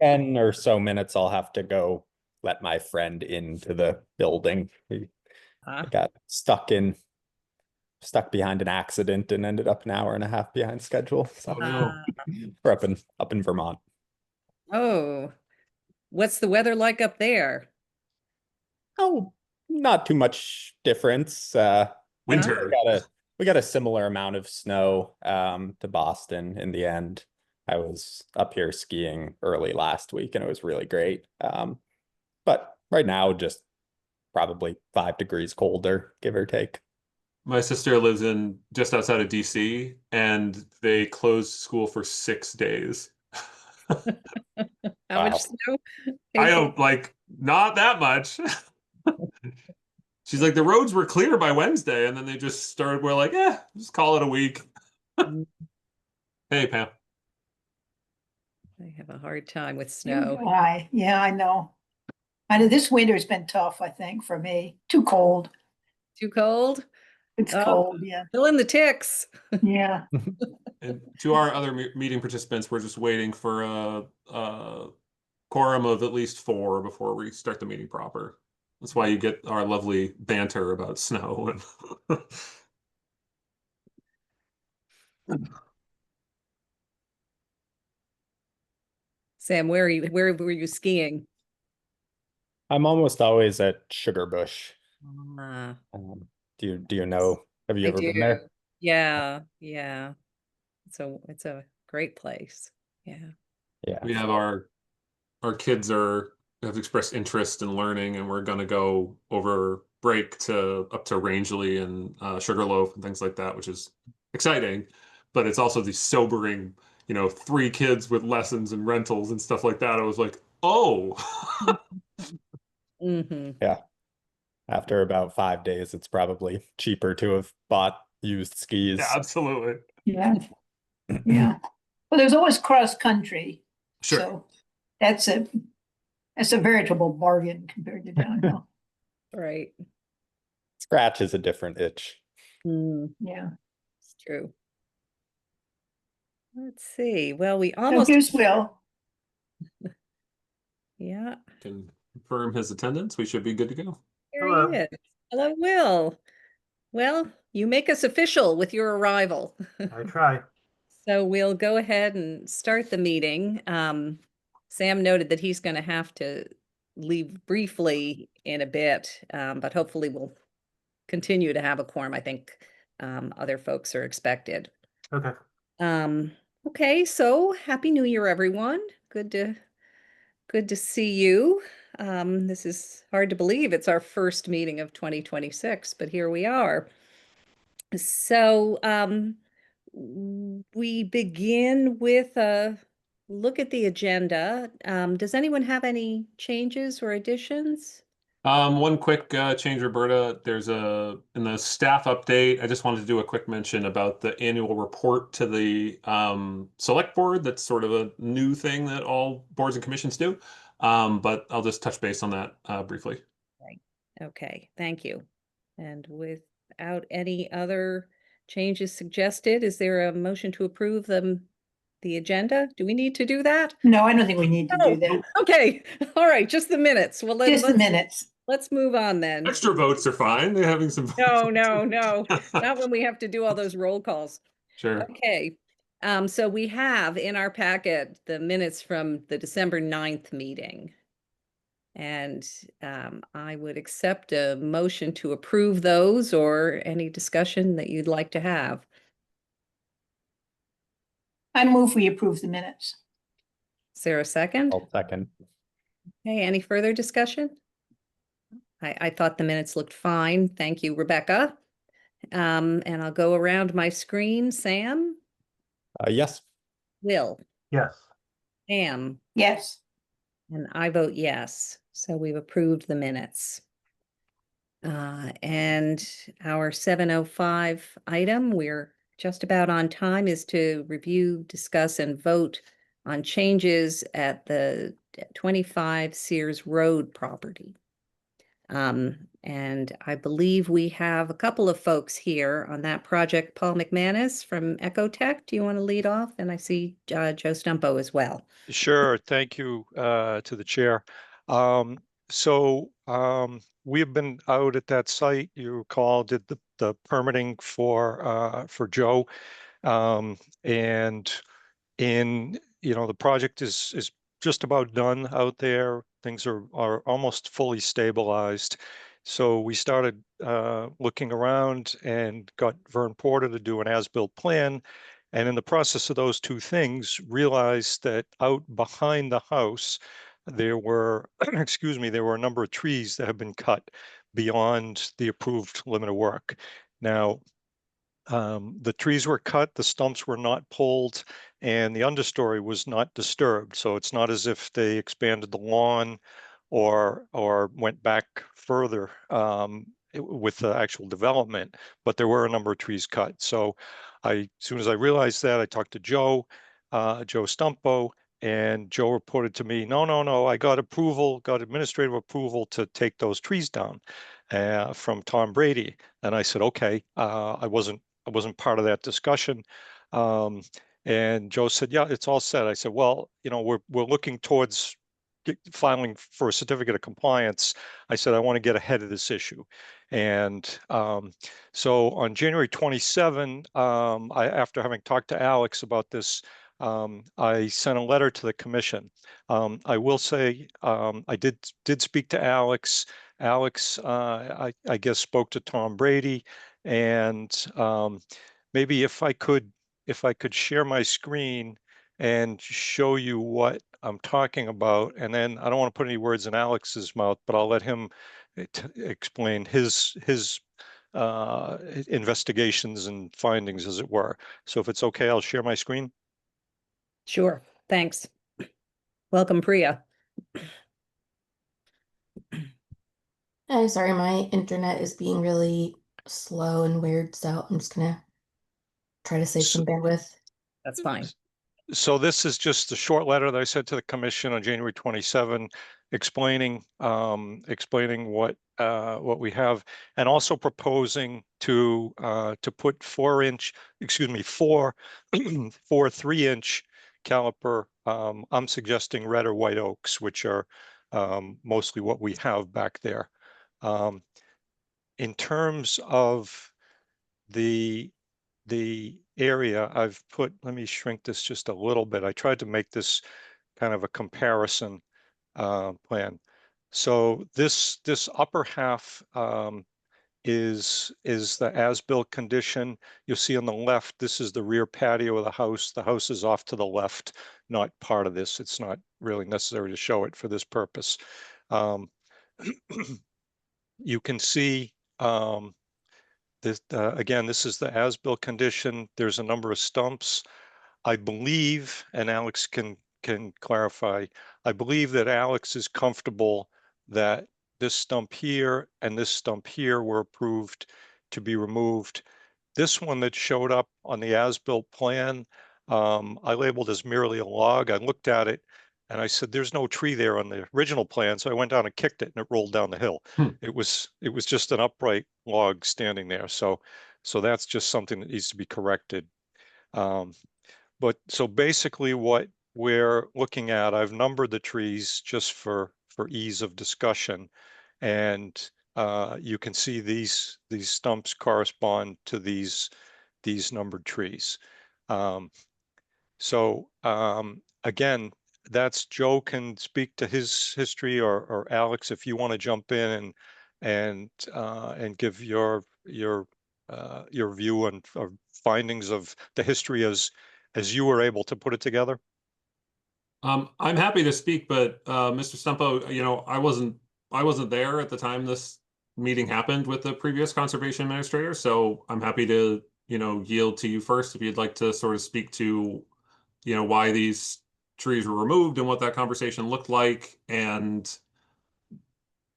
10 or so minutes, I'll have to go let my friend into the building. He Uh, got stuck behind an accident and ended up an hour and a half behind schedule. Oh So no. we're up in Vermont. oh, what's the weather like up there? Oh, not too much difference. Winter. We got a similar amount of snow to Boston in the end. I was up here skiing early last week and it was really great. But right now, just probably 5 degrees colder, give or take. My sister lives in just outside of DC and they closed school for 6 days. How much Wow. snow? I don't like not that much. She's like, the roads were clear by Wednesday, and then they just started, we're like, just call it a week. Hey, Pam. I have a hard time with You snow. do I. Yeah, I know. I know this winter's been tough, I think, for me. Too cold. Too cold? It's Oh. cold, yeah. Still in the ticks. Yeah. And to our other meeting participants, we're just waiting for a quorum of at least 4 before we start the meeting proper. That's why you get our lovely banter about snow. Sam, where were you skiing? I'm almost always at Sugarbush. Ah, Do you know? Have you I ever do. been there? Yeah, yeah. It's a great place. Yeah. Yeah. We have our kids have expressed interest in learning, and we're gonna go over break to up to Rangeley and Sugarloaf and things like that, which is exciting. But it's also the sobering, 3 kids with lessons and rentals and stuff like that. I was like, oh. Mm-hmm. Yeah. After about 5 days, it's probably cheaper to have bought used skis. Yeah, absolutely. Yeah. Yeah. Well, there's always cross country. Sure. So that's a veritable bargain compared to downhill. Right. Scratch is a different itch. Yeah. It's true. Let's see. Well, we So almost, here's Will. yeah, Can confirm his attendance. We should be good to go. here Hello. he is. Hello, Will. Well, you make us official with your arrival. I try. So we'll go ahead and start the meeting. Sam noted that he's going to have to leave briefly in a bit, but hopefully we'll continue to have a quorum. I think other folks are expected. Okay. Okay, so Happy New Year, everyone. Good to see you. This is hard to believe. It's our first meeting of 2026, but here we are. So we begin with a look at the agenda. Does anyone have any changes or additions? One quick change, Roberta. There's in the staff update, I just wanted to do a quick mention about the annual report to the select board. That's sort of a new thing that all boards and commissions do. But I'll just touch base on that briefly. Right. Okay, thank you. And without any other changes suggested, is there a motion to approve the agenda? Do we need to do that? No, I don't think we need to do that. Okay, all right, just the minutes. Well, Just the minutes. let's move on then. Extra votes are fine. They're having some. No, not when we have to do all those roll calls. Sure. Okay, so we have in our packet the minutes from the December 9th meeting. And I would accept a motion to approve those or any discussion that you'd like to have. I move we approve the minutes. Is there a second? I'll second. Okay, any further discussion? I thought the minutes looked fine. Thank you, Rebecca. And I'll go around my screen. Sam, Yes. Will, Yes. Pam, Yes. and I vote yes. So we've approved the minutes. And our 7:05 item, we're just about on time, is to review, discuss, and vote on changes at the 25 Sears Road property. And I believe we have a couple of folks here on that project. Paul McManus from Ecotech. Do you want to lead off? And I see Joe Stumpo as well. Sure. Thank you to the chair. Um, we have been out at that site. You recall, did the permitting for Joe, and the project is just about done out there. Things are almost fully stabilized. So we started looking around and got Vern Porter to do an as-built plan. And in the process of those two things, realized that out behind the house, there were, excuse me, there were a number of trees that have been cut beyond the approved limit of work. Now, the trees were cut, the stumps were not pulled, and the understory was not disturbed. So it's not as if they expanded the lawn or went back further with the actual development, but there were a number of trees cut. So as soon as I realized that, I talked to Joe Stumpo, and Joe reported to me, no, I got administrative approval to take those trees down from Tom Brady. And I said, okay, I wasn't part of that discussion. And Joe said, yeah, it's all set. I said, well, we're looking towards filing for a certificate of compliance. I said, I want to get ahead of this issue. And so on January 27, after having talked to Alex about this, I sent a letter to the commission. I will say I did speak to Alex. Alex, I guess, spoke to Tom Brady, and maybe if I could share my screen and show you what I'm talking about, and then I don't want to put any words in Alex's mouth, but I'll let him explain his investigations and findings, as it were. So if it's okay, I'll share my screen. Sure. Thanks. Welcome, Priya. Hi, sorry, my internet is being really slow and weird, so I'm just gonna try to save some bandwidth. That's fine. So this is just a short letter that I sent to the commission on January 27, explaining what we have, and also proposing to put 4 3-inch caliper. I'm suggesting red or white oaks, which are mostly what we have back there. In terms of the area, let me shrink this just a little bit. I tried to make this kind of a comparison plan. So this upper half is the as-built condition. You'll see on the left, this is the rear patio of the house. The house is off to the left, not part of this. It's not really necessary to show it for this purpose. You can see this, again, this is the as-built condition. There's a number of stumps. I believe, and Alex can clarify, I believe that Alex is comfortable that this stump here and this stump here were approved to be removed. This one that showed up on the as-built plan, I labeled as merely a log. I looked at it and I said, there's no tree there on the original plan. So I went down and kicked it and it rolled down the hill. It was just an upright log standing there. So that's just something that needs to be corrected. But so basically what we're looking at, I've numbered the trees just for ease of discussion. And you can see these stumps correspond to these numbered trees. Again, that's Joe can speak to his history, or Alex, if you want to jump in and give your view and findings of the history as you were able to put it together. I'm happy to speak, but Mr. Stumpo, I wasn't there at the time this meeting happened with the previous conservation administrator, so I'm happy to yield to you first if you'd like to sort of speak to why these trees were removed and what that conversation looked like, and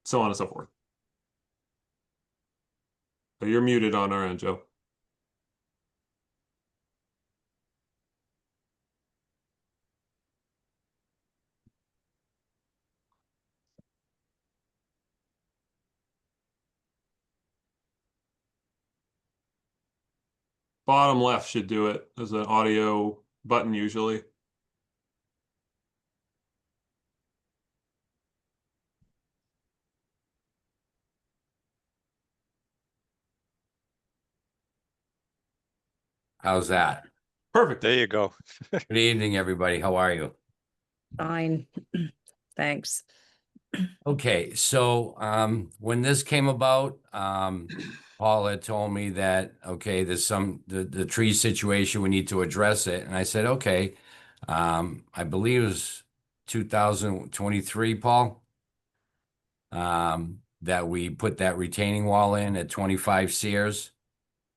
so on and so forth. So you're muted on our end, Joe. bottom left should do it. There's an audio button usually. How's that? Perfect. There you go. Good evening, everybody. How are you? Fine. Thanks. Okay, so when this came about, Paul had told me that, okay, there's the tree situation, we need to address it. And I said, okay. I believe it was 2023, Paul, that we put that retaining wall in at 25 Sears.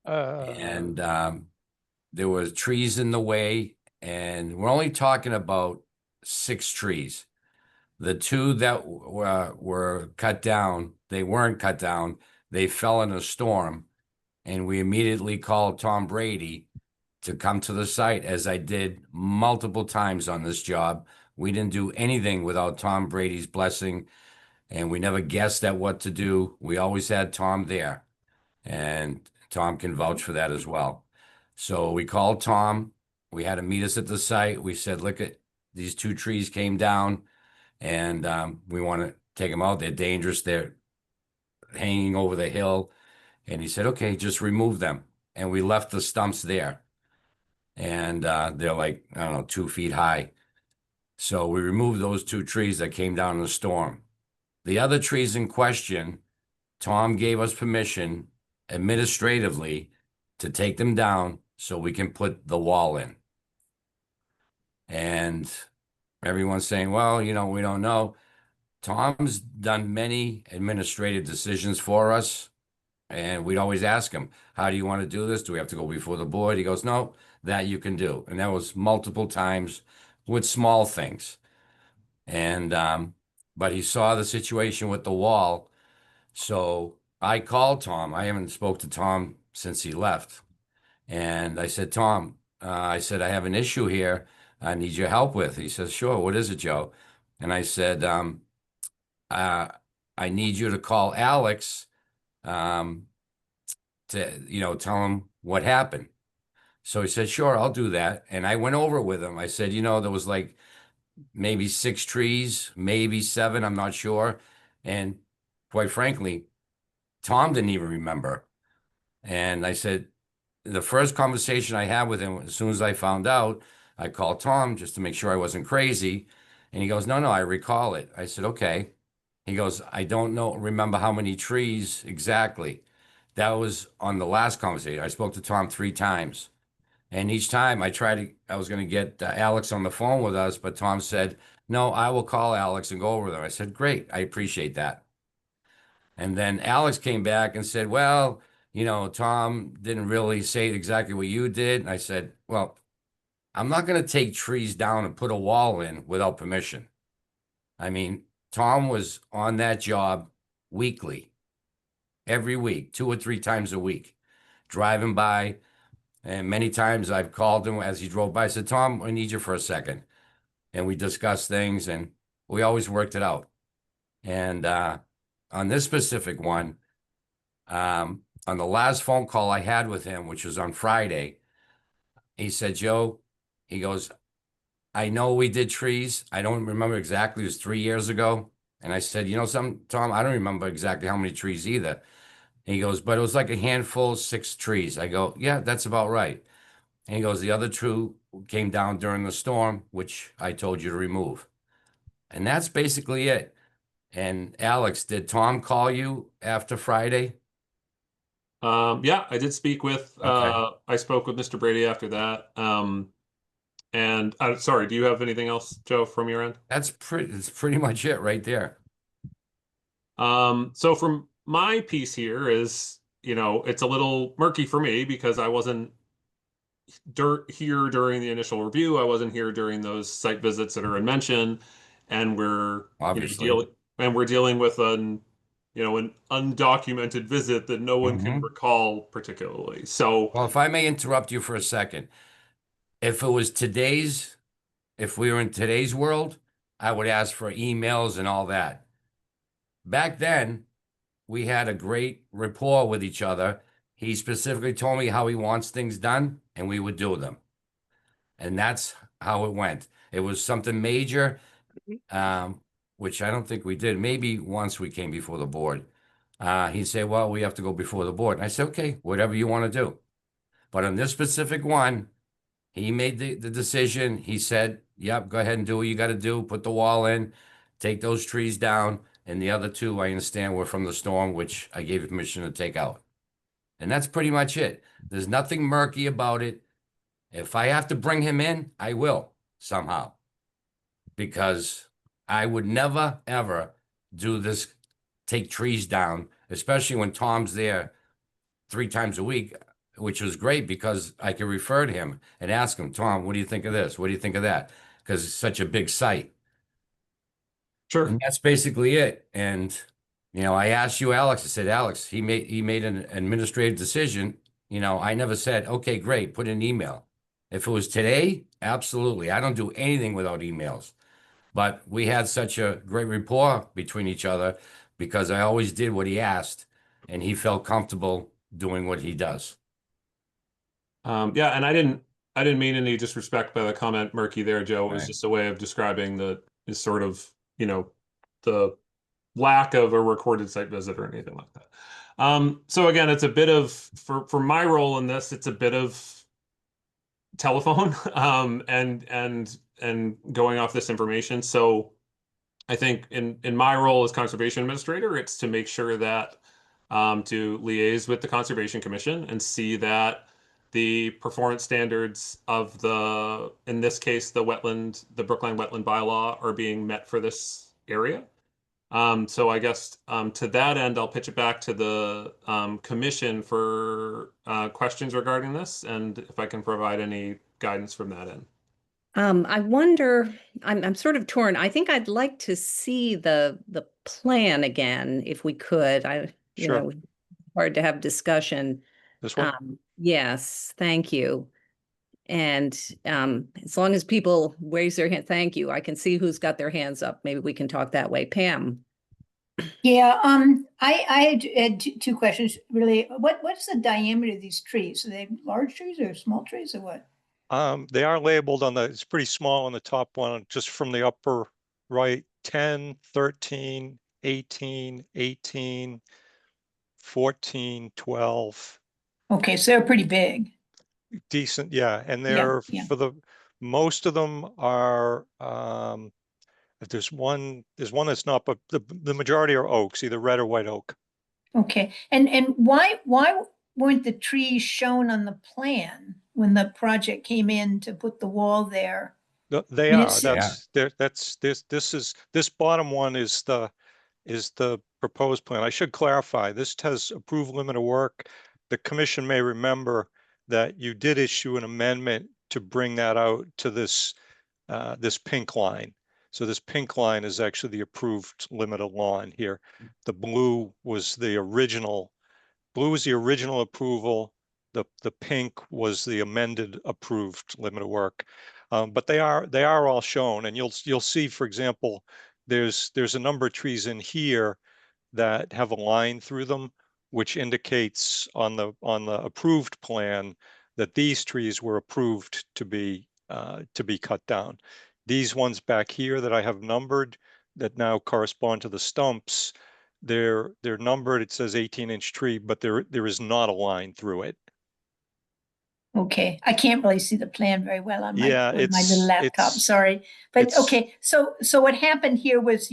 And there was trees in the way, and we're only talking about 6 trees. The 2 that were cut down, they weren't cut down. They fell in a storm, and we immediately called Tom Brady to come to the site, as I did multiple times on this job. We didn't do anything without Tom Brady's blessing, and we never guessed at what to do. We always had Tom there, and Tom can vouch for that as well. So we called Tom. We had him meet us at the site. We said, look, at these 2 trees came down, and we want to take them out. They're dangerous. They're hanging over the hill. And he said, okay, just remove them. And we left the stumps there. And they're like, I don't know, 2 feet high. So we removed those 2 trees that came down in the storm. The other trees in question, Tom gave us permission administratively to take them down so we can put the wall in. And everyone's saying, well, we don't know. Tom's done many administrative decisions for us, and we'd always ask him, how do you want to do this? Do we have to go before the board? He goes, no, that you can do. And that was multiple times with small things. And but he saw the situation with the wall. So I called Tom. I haven't spoke to Tom since he left. And I said, Tom, I said, I have an issue here I need your help with. He says, sure. What is it, Joe? And I said, I need you to call Alex to, tell him what happened. So he said, sure, I'll do that. And I went over with him. I said, there was like maybe 6 trees, maybe 7, I'm not sure. And quite frankly, Tom didn't even remember. And I said, the first conversation I had with him, as soon as I found out, I called Tom just to make sure I wasn't crazy. And he goes, no, I recall it. I said, okay. He goes, I don't remember how many trees exactly. That was on the last conversation. I spoke to Tom 3 times. And each time I was going to get Alex on the phone with us, but Tom said, no, I will call Alex and go over there. I said, great, I appreciate that. And then Alex came back and said, well, Tom didn't really say exactly what you did. And I said, well, I'm not going to take trees down and put a wall in without permission. I mean, Tom was on that job weekly, every week, 2 or 3 times a week, driving by. And many times I've called him as he drove by. I said, Tom, I need you for a second. And we discussed things, and we always worked it out. And on this specific one, on the last phone call I had with him, which was on Friday, he said, Joe, he goes, I know we did trees. I don't remember exactly. It was 3 years ago. And I said, something, Tom, I don't remember exactly how many trees either. And he goes, but it was like a handful, 6 trees. I go, yeah, that's about right. And he goes, the other 2 came down during the storm, which I told you to remove. And that's basically it. And Alex, did Tom call you after Friday? Yeah, I did speak with, Okay. I spoke with Mr. Brady after that. And sorry, do you have anything else, Joe, from your end? That's pretty much it right there. So from my piece here is, it's a little murky for me because I wasn't here during the initial review. I wasn't here during those site visits that are in mention, and we're Obviously. dealing with an undocumented visit that no one can Mhm. recall particularly. So, Well, if I may interrupt you for a second, if we were in today's world, I would ask for emails and all that. Back then, we had a great rapport with each other. He specifically told me how he wants things done, and we would do them. And that's how it went. It was something major, which I don't think we did. Maybe once we came before the board. He'd say, well, we have to go before the board. And I said, okay, whatever you want to do. But on this specific one, he made the decision. He said, yep, go ahead and do what you got to do. Put the wall in, take those trees down. And the other two, I understand, were from the storm, which I gave you permission to take out. And that's pretty much it. There's nothing murky about it. If I have to bring him in, I will somehow. Because I would never, ever do this, take trees down, especially when Tom's there 3 times a week, which was great because I could refer to him and ask him, Tom, what do you think of this? What do you think of that? Because it's such a big site. Sure. And that's basically it. And, you know, I asked you, Alex, I said, Alex, he made an administrative decision. You know, I never said, okay, great, put an email. If it was today, absolutely. I don't do anything without emails. But we had such a great rapport between each other because I always did what he asked and he felt comfortable doing what he does. Yeah, and I didn't mean any disrespect by the comment murky there, Joe. It was Right. just a way of describing the is sort of, you know, the lack of a recorded site visit or anything like that. So again, it's a bit of for my role in this, it's a bit of telephone and going off this information. So I think in my role as conservation administrator, it's to make sure that to liaise with the Conservation Commission and see that the performance standards of in this case, the Brookline Wetland Bylaw are being met for this area. So I guess to that end, I'll pitch it back to the commission for questions regarding this, and if I can provide any guidance from that end. I wonder, I'm sort of torn. I think I'd like to see the plan again, if we could. You Sure. know, hard to have discussion. This one? Yes, thank you. And as long as people raise their hand, thank you. I can see who's got their hands up. Maybe we can talk that way. Pam. Yeah, I had 2 questions, really. What's the diameter of these trees? Are they large trees or small trees or what? They are labeled on it's pretty small on the top one, just from the upper right, 10, 13, 18, 18, 14, 12. Okay, so they're pretty big. Decent, yeah. And Yeah, they're yeah. most of them are, if there's one that's not, but the majority are oaks, either red or white oak. Okay, and why weren't the trees shown on the plan when the project came in to put the wall there? They mean, are, it's- this bottom one is the proposed plan. I should clarify, this has approved limit of work. The commission may remember that you did issue an amendment to bring that out to this pink line. So this pink line is actually the approved limit of lawn here. The blue was the original approval. The pink was the amended approved limit of work. But they are all shown, and you'll see, for example, there's a number of trees in here that have a line through them, which indicates on the approved plan that these trees were approved to be cut down. These ones back here that I have numbered that now correspond to the stumps, they're numbered. It says 18-inch tree, but there is not a line through it. Okay, I can't really see the plan very well on Yeah, with my little laptop, sorry. But it's- okay, so what happened here was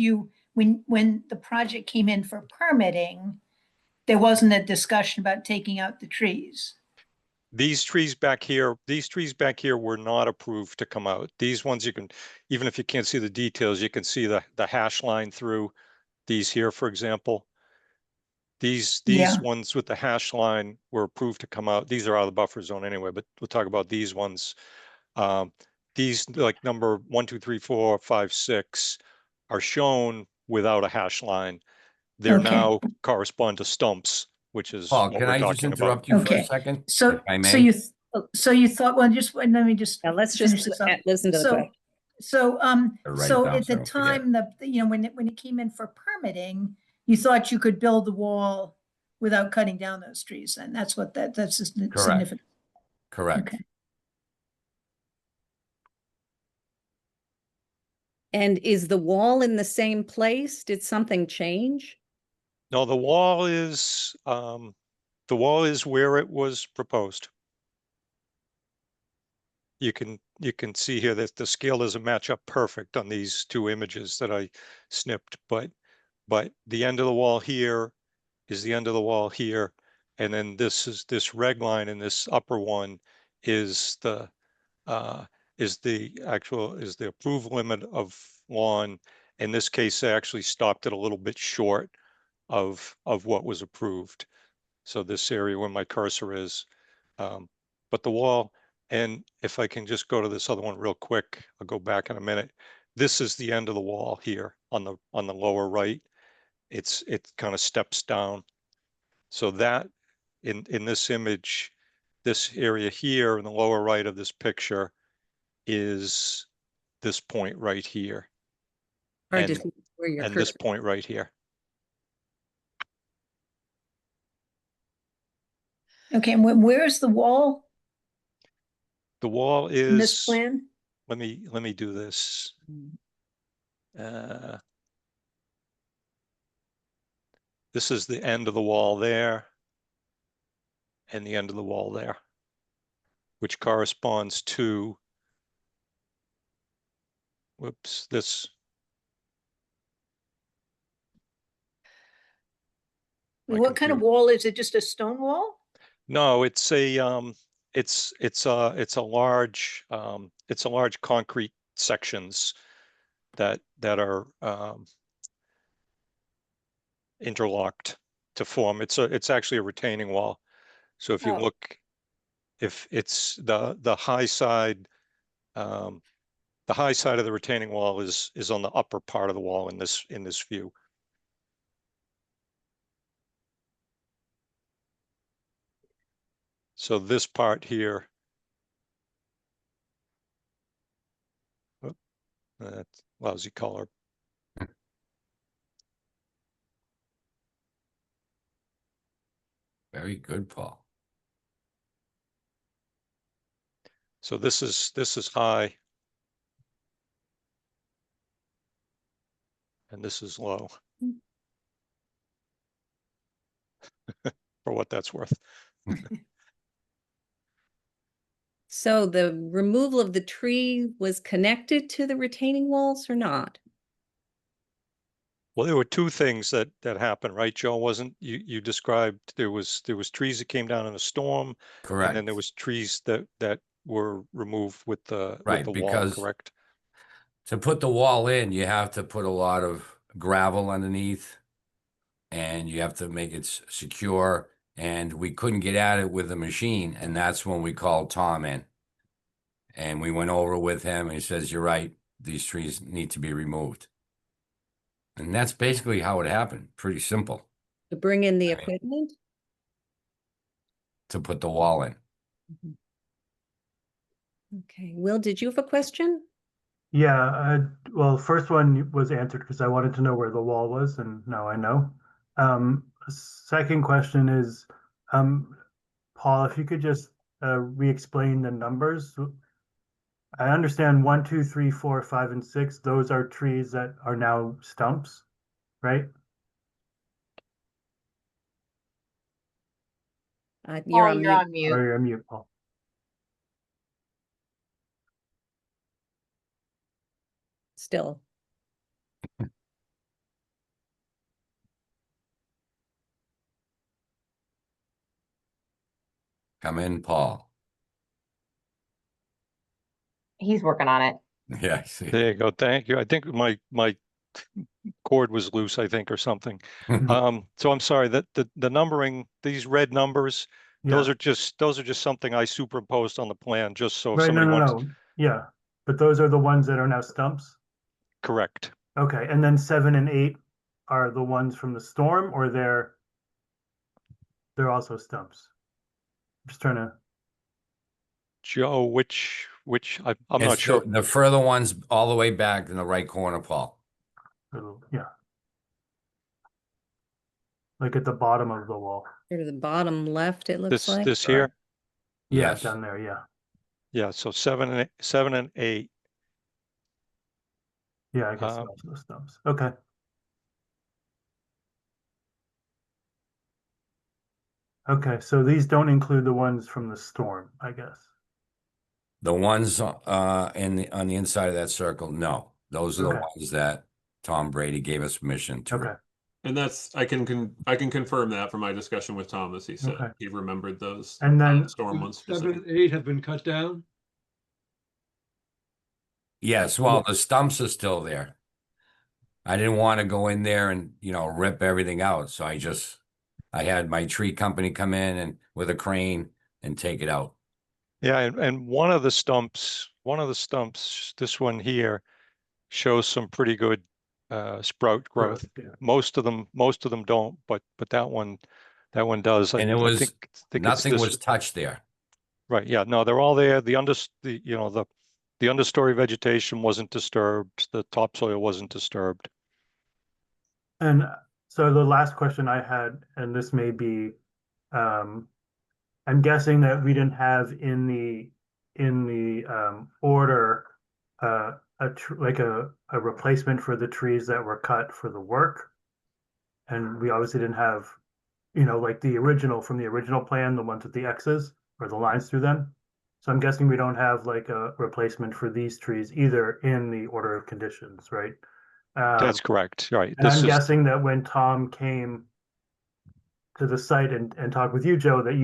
when the project came in for permitting, there wasn't a discussion about taking out the trees. These trees back here were not approved to come out. These ones you can, even if you can't see the details, you can see the hash line through these here, for example. These Yeah. ones with the hash line were approved to come out. These are out of the buffer zone anyway, but we'll talk about these ones. These, like number 1, 2, 3, 4, 5, 6 are shown without a hash line. They're Okay. now correspond to stumps, which is Paul, what can we're I just talking about. interrupt you for Okay. a second? So, if I so may? you thought, well, let me just Now let's finish just this up. listen to the So, question. so, Or write it so down at so I the don't forget. time, when it came in for permitting, you thought you could build the wall without cutting down those trees, and that's what that's significant. Correct. Okay. And is the wall in the same place? Did something change? No, the wall is where it was proposed. You can see here that the scale doesn't match up perfect on these two images that I snipped, but the end of the wall here is the end of the wall here, and then this red line in this upper one is the approved limit of lawn. In this case, they actually stopped it a little bit short of what was approved. So this area where my cursor is, but the wall, and if I can just go to this other one real quick, I'll go back in a minute. This is the end of the wall here on the lower right. It kind of steps down. So that in this image, this area here in the lower right of this picture is this point right here. Hard to And- see where your And this cursor. point right here. Okay, and where's the wall The wall in this is, plan? let me do this. This is the end of the wall there and the end of the wall there, which corresponds to, whoops, this. My What kind of computer- wall is it? Just a stone wall? No, it's a large concrete sections that are interlocked to form. It's actually a retaining wall. So if you Oh. look, if it's the high side, the high side of the retaining wall is on the upper part of the wall in this view. So this part here, that's lousy color. Very good, Paul. So this is high. And this is low. For what that's worth. So the removal of the tree was connected to the retaining walls or not? Well, there were two things that happened, right, Joe? Wasn't you described there was trees that came down in a storm, Correct. and then there was trees that were removed with the Right, wall, because- correct? To put the wall in, you have to put a lot of gravel underneath and you have to make it secure. And we couldn't get at it with the machine. And that's when we called Tom in. And we went over with him and he says, you're right, these trees need to be removed. And that's basically how it happened. Pretty simple To bring in the Right. equipment? to put the wall in. Okay, Will, did you have a question? Yeah, well, first one was answered because I wanted to know where the wall was, and now I know. Second question is, Paul, if you could just re-explain the numbers. I understand 1, 2, 3, 4, 5, and 6. Those are trees that are now stumps, right? You're Paul, on you're mute on mute. Or you're mute, Paul. still. Come in, Paul. He's working on it. Yeah, I see. There you go. Thank you. I think my cord was loose, I think, or something. Mhm. So I'm sorry that the numbering, these red numbers, those Yeah, are just something I superimposed on the plan, just so if right, no, somebody no, wants. no, yeah, but those are the ones that are now stumps? Correct. Okay, and then 7 and 8 are the ones from the storm, or they're also stumps? Just trying to, Joe, which I'm not It's sure. the further ones all the way back in the right corner, Paul. yeah, like at the bottom of the wall. Sort of the bottom left, it looks This, like. this here, Yeah, Yes. down there, yeah. yeah, so 7 and 8. Yeah, I guess Um, those are the stumps. Okay. Okay, so these don't include the ones from the storm, I guess. The ones on the inside of that circle, no. Those are the Okay. ones that Tom Brady gave us permission to. Okay, And that's, I can confirm that from my discussion with Thomas. He said Okay. he remembered those and then, storm ones. 7 specifically. and 8 have been cut down? Yes, well, the stumps are still there. I didn't want to go in there and, rip everything out. So I had my tree company come in and with a crane and take it out. Yeah, and one of the stumps, this one here shows some pretty good sprout growth. yeah. Most of them don't, but that one does. And it I was, think it's nothing this- was touched there. right. Yeah, no, they're all there. The understory vegetation wasn't disturbed. The topsoil wasn't disturbed. And so the last question I had, and this may be, I'm guessing that we didn't have in the order like a replacement for the trees that were cut for the work. And we obviously didn't have, like the original from the original plan, the ones with the X's or the lines through them. So I'm guessing we don't have like a replacement for these trees either in the order of conditions, right? That's correct. Right. And I'm guessing that when Tom came to the site and talked with you, Joe, that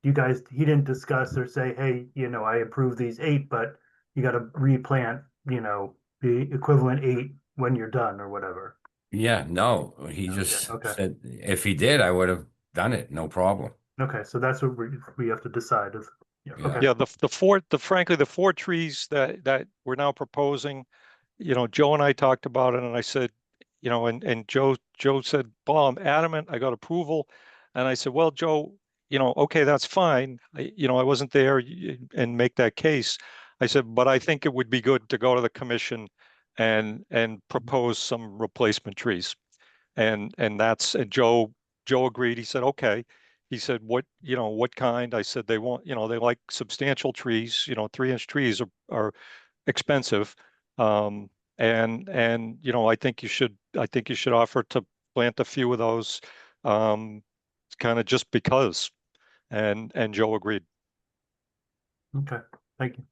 he didn't discuss or say, hey, I approve these 8, but you got to replant, the equivalent 8 when you're done or whatever. Yeah, no, he Okay, just okay. said, if he did, I would have done it. No problem. Okay, so that's what we have to decide. Yeah. Okay. Yeah, frankly, the 4 trees that we're now proposing, Joe and I talked about it, and I said, and Joe said, Paul, I'm adamant, I got approval. And I said, well, Joe, okay, that's fine. I wasn't there and make that case. I said, but I think it would be good to go to the commission and propose some replacement trees. And Joe agreed. He said, okay. He said, what kind? I said, they want, they like substantial trees, 3-inch trees are expensive. And I think you should offer to plant a few of those, kind of just because. And Joe agreed. Okay, thank you.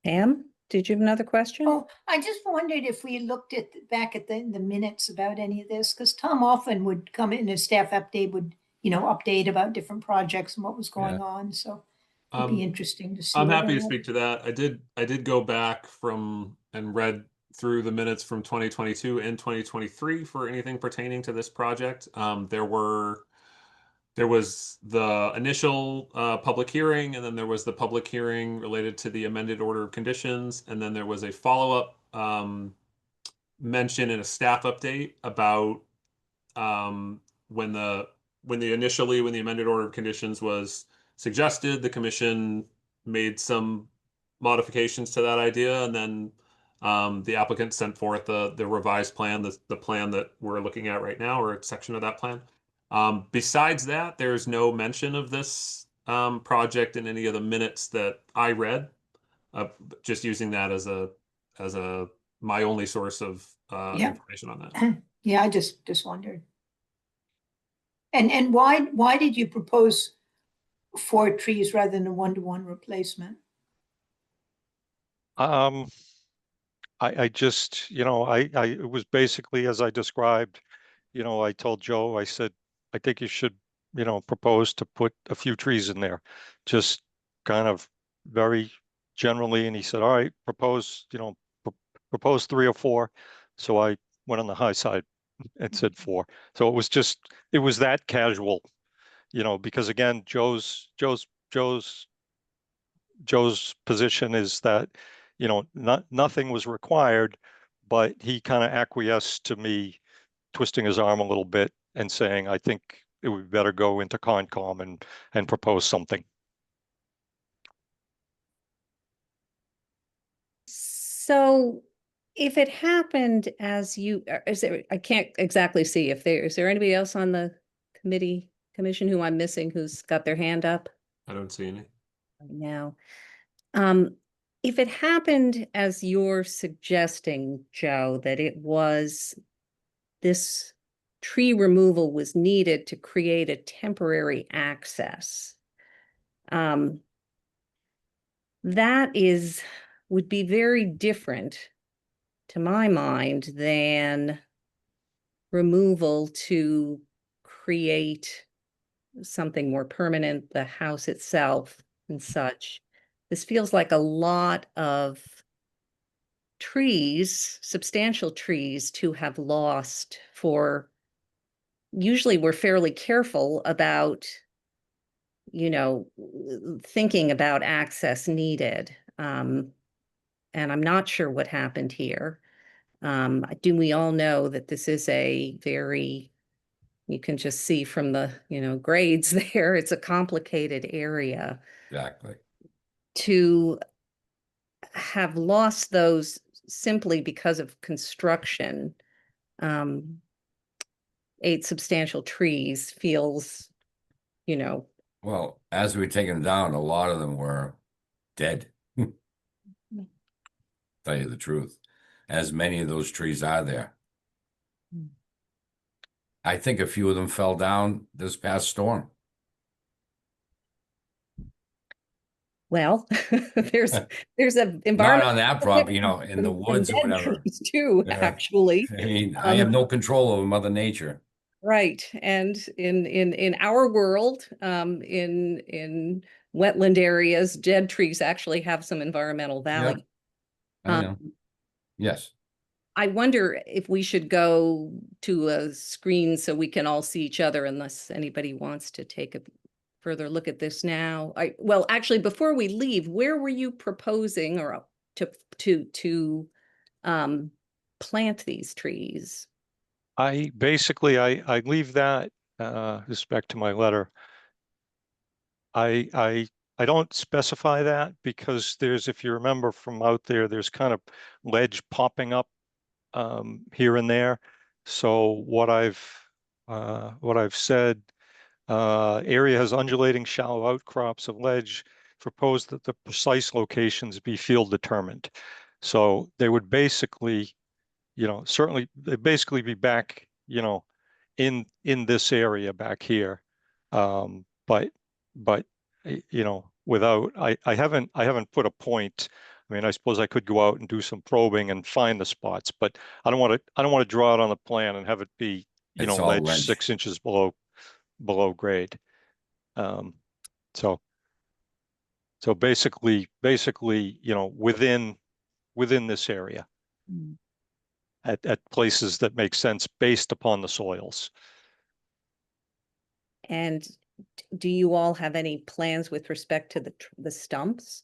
Pam, did you have another question? Oh, I just wondered if we looked back at the minutes about any of this, because Tom often would come in, his staff update would, update about different projects and what was going on. So it'd be interesting to see. I'm what happy to all- speak to that. I did go back and read through the minutes from 2022 and 2023 for anything pertaining to this project. There was the initial public hearing, and then there was the public hearing related to the amended order of conditions, and then there was a follow-up mention in a staff update about when the amended order of conditions was suggested, the commission made some modifications to that idea, and then the applicant sent forth the revised plan, the plan that we're looking at right now, or a section of that plan. Besides that, there's no mention of this project in any of the minutes that I read. Just using that as my only source of information on that. Yeah, I just wondered. And why did you propose 4 trees rather than a 1-to-1 replacement? I just, it was basically as I described. I told Joe, I said, I think you should, propose to put a few trees in there, just kind of very generally. And he said, all right, propose 3 or 4. So I went on the high side and said 4. So it was that casual, because again, Joe's position is that, nothing was required, but he kind of acquiesced to me twisting his arm a little bit and saying, I think it would better go into Concom and propose something. So if it happened as you, I can't exactly see if is there anybody else on the commission who I'm missing who's got their hand up I don't see any. right now? If it happened as you're suggesting, Joe, that it was this tree removal was needed to create a temporary access, that would be very different to my mind than removal to create something more permanent, the house itself and such. This feels like a lot of trees, substantial trees to have lost for, usually we're fairly careful about, you know, thinking about access needed. And I'm not sure what happened here. Do we all know that this is a very, you can just see from the, grades there, it's a complicated area. Exactly. To have lost those simply because of construction, 8 substantial trees feels, Well, as we take them down, a lot of them were dead. Tell you the truth, as many of those trees are there. I think a few of them fell down this past storm. well, there's a Not environment on that property, in the woods or whatever. too, Yeah. actually. I mean, I have no control over Mother Nature. Right. And in our world, in wetland areas, dead trees actually have some environmental value. I know. Yes. I wonder if we should go to a screen so we can all see each other, unless anybody wants to take a further look at this now. Well, actually, before we leave, where were you proposing or to plant these trees? I leave that, this back to my letter. I don't specify that because if you remember from out there, there's kind of ledge popping up here and there. So what I've said, area has undulating shallow outcrops of ledge. Proposed that the precise locations be field determined. So they would basically, certainly they basically be back, in this area back here. But without, I haven't put a point. I mean, I suppose I could go out and do some probing and find the spots, but I don't want to draw it on the plan and have it be, It's all ledge ledge. 6 inches below grade. So basically, within this area at places that make sense based upon the soils. And do you all have any plans with respect to the stumps?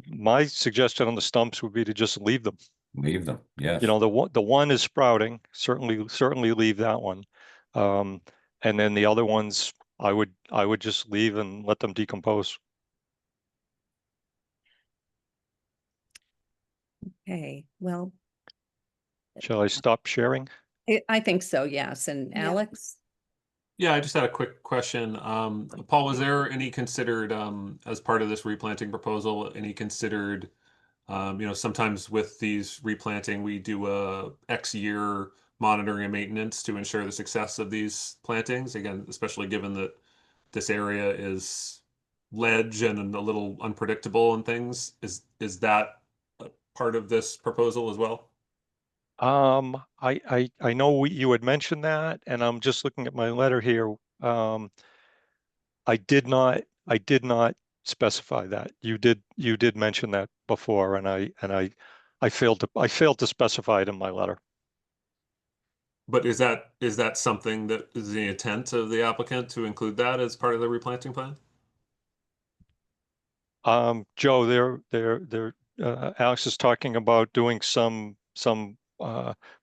My suggestion on the stumps would be to just leave them. Leave them. Yes. The one is sprouting, certainly leave that one. And then the other ones, I would just leave and let them decompose. Okay, well, Shall I stop sharing? I think so, yes. And Yeah. Alex? Yeah, I just had a quick question. Paul, was there any considered, as part of this replanting proposal, any considered, sometimes with these replanting, we do a X year monitoring and maintenance to ensure the success of these plantings. Again, especially given that this area is ledge and a little unpredictable and things. Is that a part of this proposal as well? I know you had mentioned that, and I'm just looking at my letter here. I did not specify that. You did mention that before, and I failed to specify it in my letter. But is that something that is the intent of the applicant to include that as part of the replanting plan? Joe, Alex is talking about doing some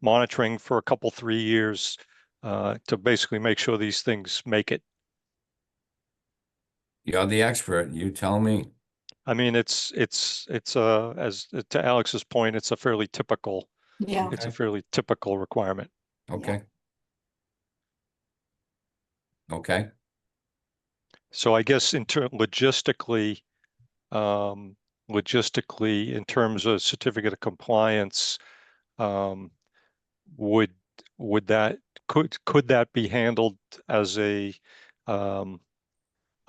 monitoring for a couple, 3 years to basically make sure these things make it. You're the expert. You tell me. I mean, it's as to Alex's point, it's a fairly typical, Yeah, it's a Okay. fairly typical requirement. Okay. Okay. So I guess logistically, in terms of certificate of compliance, um, would that could that be handled as a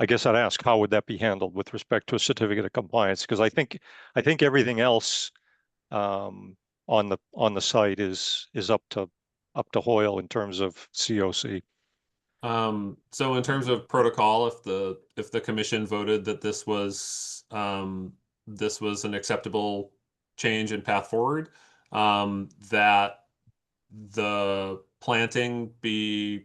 I guess I'd ask, how would that be handled with respect to a certificate of compliance? Because I think everything else on the site is up to Hoyle in terms of COC. So in terms of protocol, if the commission voted that this was an acceptable change and path forward, that the planting be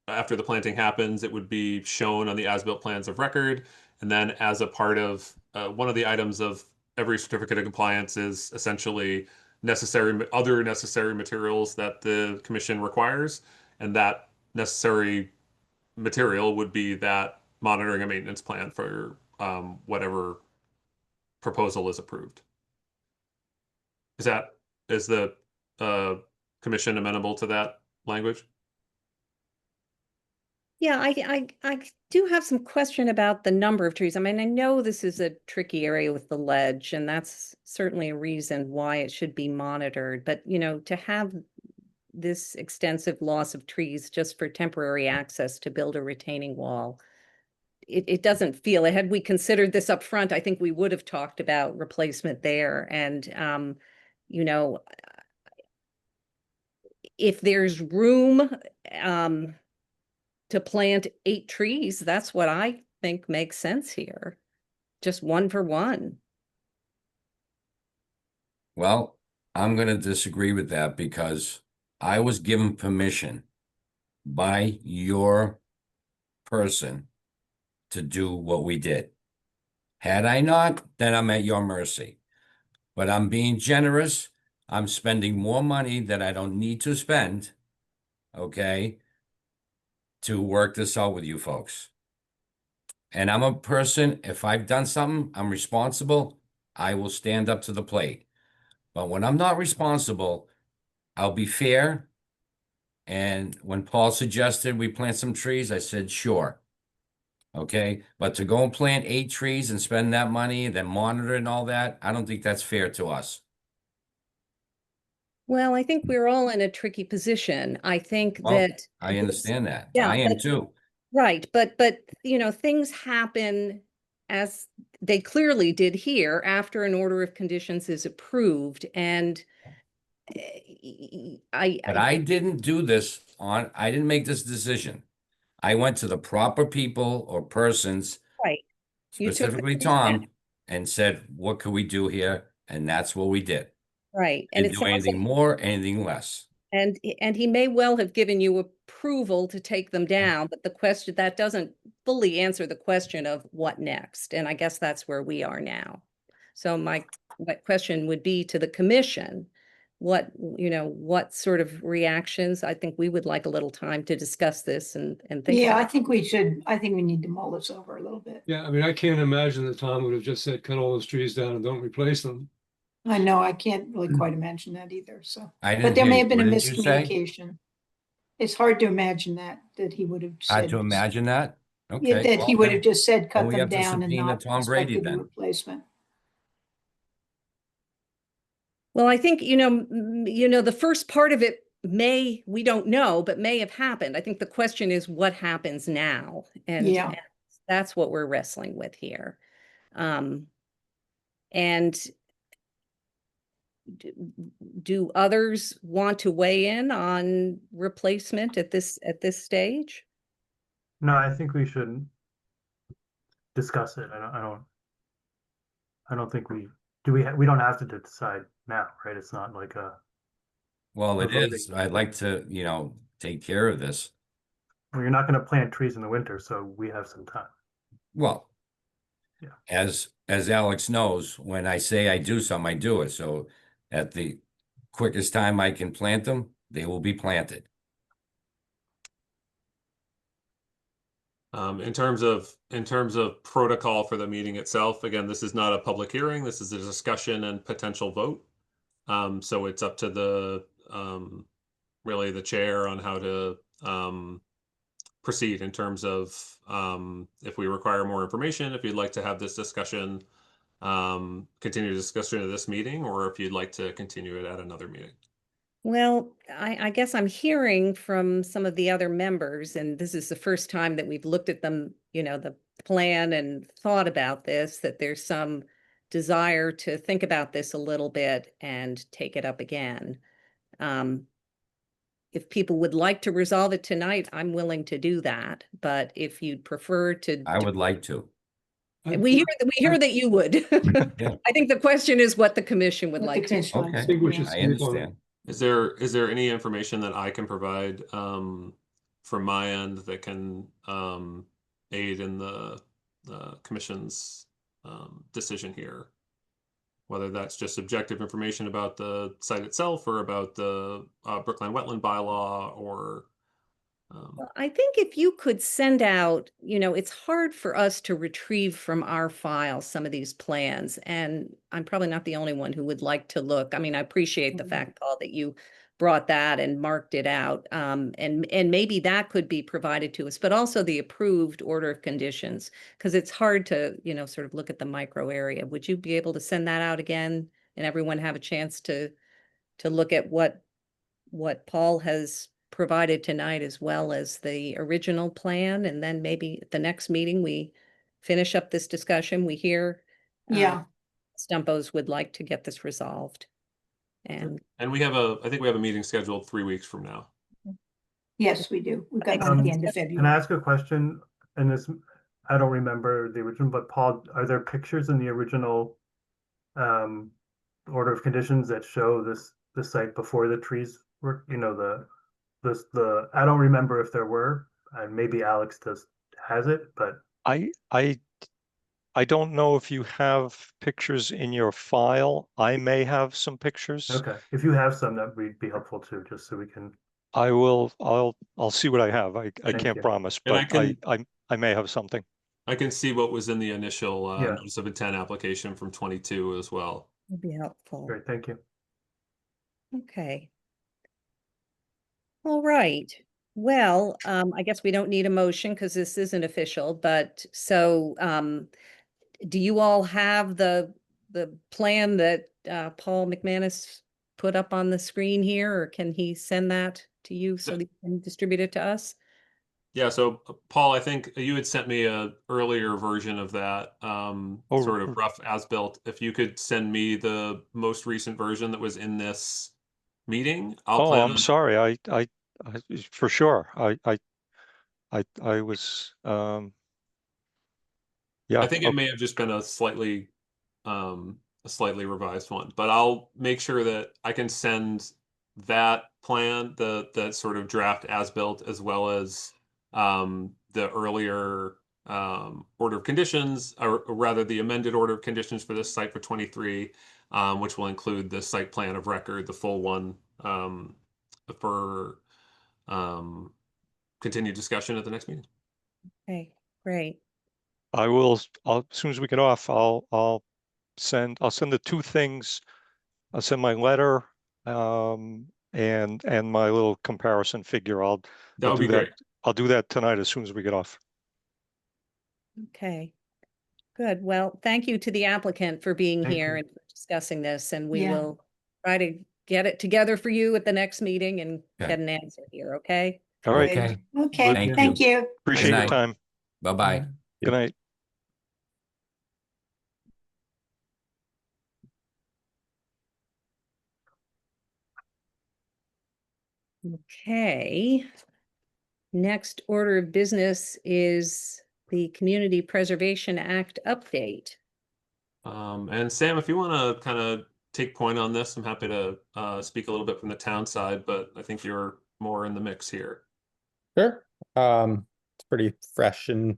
after the planting happens, it would be shown on the as-built plans of record, and then as a part of one of the items of every certificate of compliance is essentially other necessary materials that the commission requires, and that necessary material would be that monitoring and maintenance plan for whatever proposal is approved. Is the commission amenable to that language? Yeah, I do have some question about the number of trees. I mean, I know this is a tricky area with the ledge, and that's certainly a reason why it should be monitored. But, you know, to have this extensive loss of trees just for temporary access to build a retaining wall, it doesn't feel, had we considered this up front, I think we would have talked about replacement there. And, you know, if there's room, to plant 8 trees, that's what I think makes sense here. Just one for one. Well, I'm going to disagree with that because I was given permission by your person to do what we did. Had I not, then I'm at your mercy. But I'm being generous. I'm spending more money that I don't need to spend, okay, to work this out with you folks. And I'm a person, if I've done something, I'm responsible, I will stand up to the plate. But when I'm not responsible, I'll be fair. And when Paul suggested we plant some trees, I said, sure. Okay, but to go and plant 8 trees and spend that money and then monitor and all that, I don't think that's fair to us. Well, I think we're all in a tricky position. I think Well, that I this- understand that. yeah, I am but- too. Right, but you know, things happen as they clearly did here after an order of conditions is approved, and But I didn't do this I didn't make this decision. I went to the proper people or persons, right. You took the specifically first step. Tom, and said, what could we do here? And that's what we did. Right, and Didn't it do sounds anything like, more, anything less. and he may well have given you approval to take them down, but the question, that doesn't fully answer the question of what next, and I guess that's where we are now. So my question would be to the commission, what, you know, what sort of reactions? I think we would like a little time to discuss this and think yeah, about I it. think we need to mull this over a little bit. Yeah, I mean, I can't imagine that Tom would have just said, cut all those trees down and don't replace them. I know, I can't really quite imagine that either, so. I But didn't there hear may you. have been a What did you say? miscommunication. It's hard to imagine that he would have Hard said. to imagine that? Yeah, Okay. that he well, would then have just said, then cut we them have to down and subpoena not Tom Brady expected a then. replacement. Well, I think, you know, the first part of it we don't know, but may have happened. I think the question is what happens now? Yeah. And that's what we're wrestling with here. And do others want to weigh in on replacement at this stage? No, I think we should discuss it. I don't think we don't have to decide now, right? It's not like Well, it voting. is. I'd like to, take care of this. well, you're not going to plant trees in the winter, so we have some time. Well, Yeah. as Alex knows, when I say I do something, I do it. So at the quickest time I can plant them, they will be planted. In terms of protocol for the meeting itself, again, this is not a public hearing. This is a discussion and potential vote. So it's up to the really the chair on how to proceed in terms of if we require more information, if you'd like to have this discussion, continue discussion of this meeting, or if you'd like to continue it at another meeting. Well, I guess I'm hearing from some of the other members, and this is the first time that we've looked at them, the plan and thought about this, that there's some desire to think about this a little bit and take it up again. If people would like to resolve it tonight, I'm willing to do that. But if you'd prefer to, I would like to. we hear that you would. Yeah. I think the question is what the commission would What the like to. commission wants Okay. I think we should I sleep on it. understand. Is there any information that I can provide from my end that can aid in the commission's decision here? Whether that's just subjective information about the site itself or about the Brookline Wetland bylaw or Well, I think if you could send out, it's hard for us to retrieve from our files some of these plans, and I'm probably not the only one who would like to look. I mean, I appreciate the fact, Paul, that you brought that and marked it out, and maybe that could be provided to us, but also the approved order of conditions, because it's hard to, sort of look at the micro area. Would you be able to send that out again and everyone have a chance to look at what Paul has provided tonight as well as the original plan, and then maybe at the next meeting, we finish up this discussion, we hear Yeah, Stumpos would like to get this resolved. And I think we have a meeting scheduled 3 weeks from now. yes, we do. We've got one at the end of Can I February. ask a question? And this, I don't remember the original, but Paul, are there pictures in the original order of conditions that show the site before the trees were, I don't remember if there were, and maybe Alex has it, but I don't know if you have pictures in your file. I may have some pictures. okay. If you have some, that would be helpful too, just so we can. I'll see what I have. I Thank can't you. promise, And but I may have something. I can see what was in the initial Yeah. notice of intent application from 22 as well. would be helpful. Great, thank you. Okay. All right. Well, I guess we don't need a motion because this isn't official, but so do you all have the plan that Paul McManus put up on the screen here, or can he send that to you so that you can distribute it to us? Yeah, so Paul, I think you had sent me a earlier version of that sort of rough as-built. If you could send me the most recent version that was in this meeting, I'm sorry. I for sure. I was yeah. I think it may have just been a slightly revised one, but I'll make sure that I can send that plan, the sort of draft as-built, as well as the earlier order of conditions, or rather the amended order of conditions for this site for 23, which will include the site plan of record, the full one, for continued discussion at the next meeting. Okay, great. I'll as soon as we get off, I'll send the two things. I'll send my letter and my little comparison figure. I'll That would do be great. I'll do that tonight as soon as we get off. Okay, good. Well, thank you to the applicant for being Thank here you. and for discussing this, and we Yeah. will try to get it together for you at the next meeting and Okay. get an answer here, okay? All right. Okay, Okay, Thank thank you. Appreciate your night. time. bye-bye. Good night. Okay. Next order of business is the Community Preservation Act update. And Sam, if you want to kind of take point on this, I'm happy to speak a little bit from the town side, but I think you're more in the mix here. Sure. It's pretty fresh in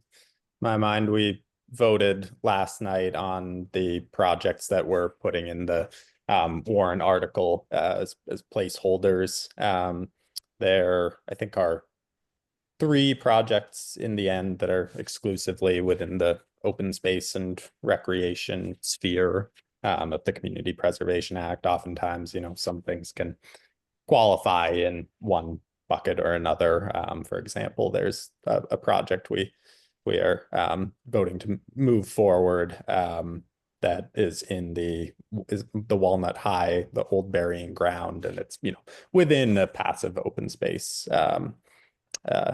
my mind. We voted last night on the projects that we're putting in the warrant article as placeholders. There, I think our 3 projects in the end that are exclusively within the open space and recreation sphere of the Community Preservation Act. Oftentimes, some things can qualify in one bucket or another. For example, there's a project we are voting to move forward that is in the Walnut High, the old burying ground, and it's within a passive open space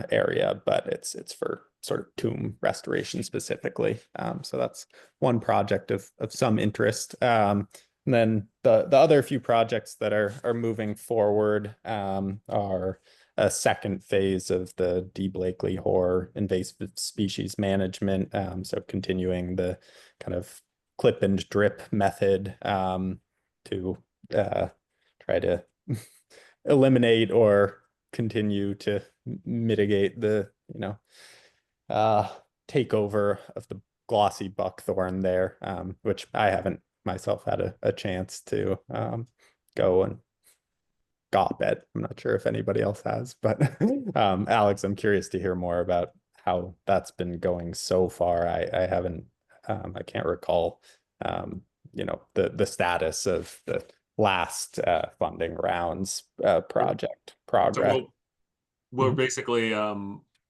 area, but it's for sort of tomb restoration specifically. So that's one project of some interest. And then the other few projects that are moving forward are a second phase of the D. Blakely Hoare invasive species management. So continuing the kind of clip and drip method to try to eliminate or continue to mitigate the takeover of the glossy buckthorn there, which I haven't myself had a chance to go and gawp at. I'm not sure if anybody else has, but Alex, I'm curious to hear more about how that's been going so far. I haven't I can't recall the status of the last funding rounds project progress. So we're basically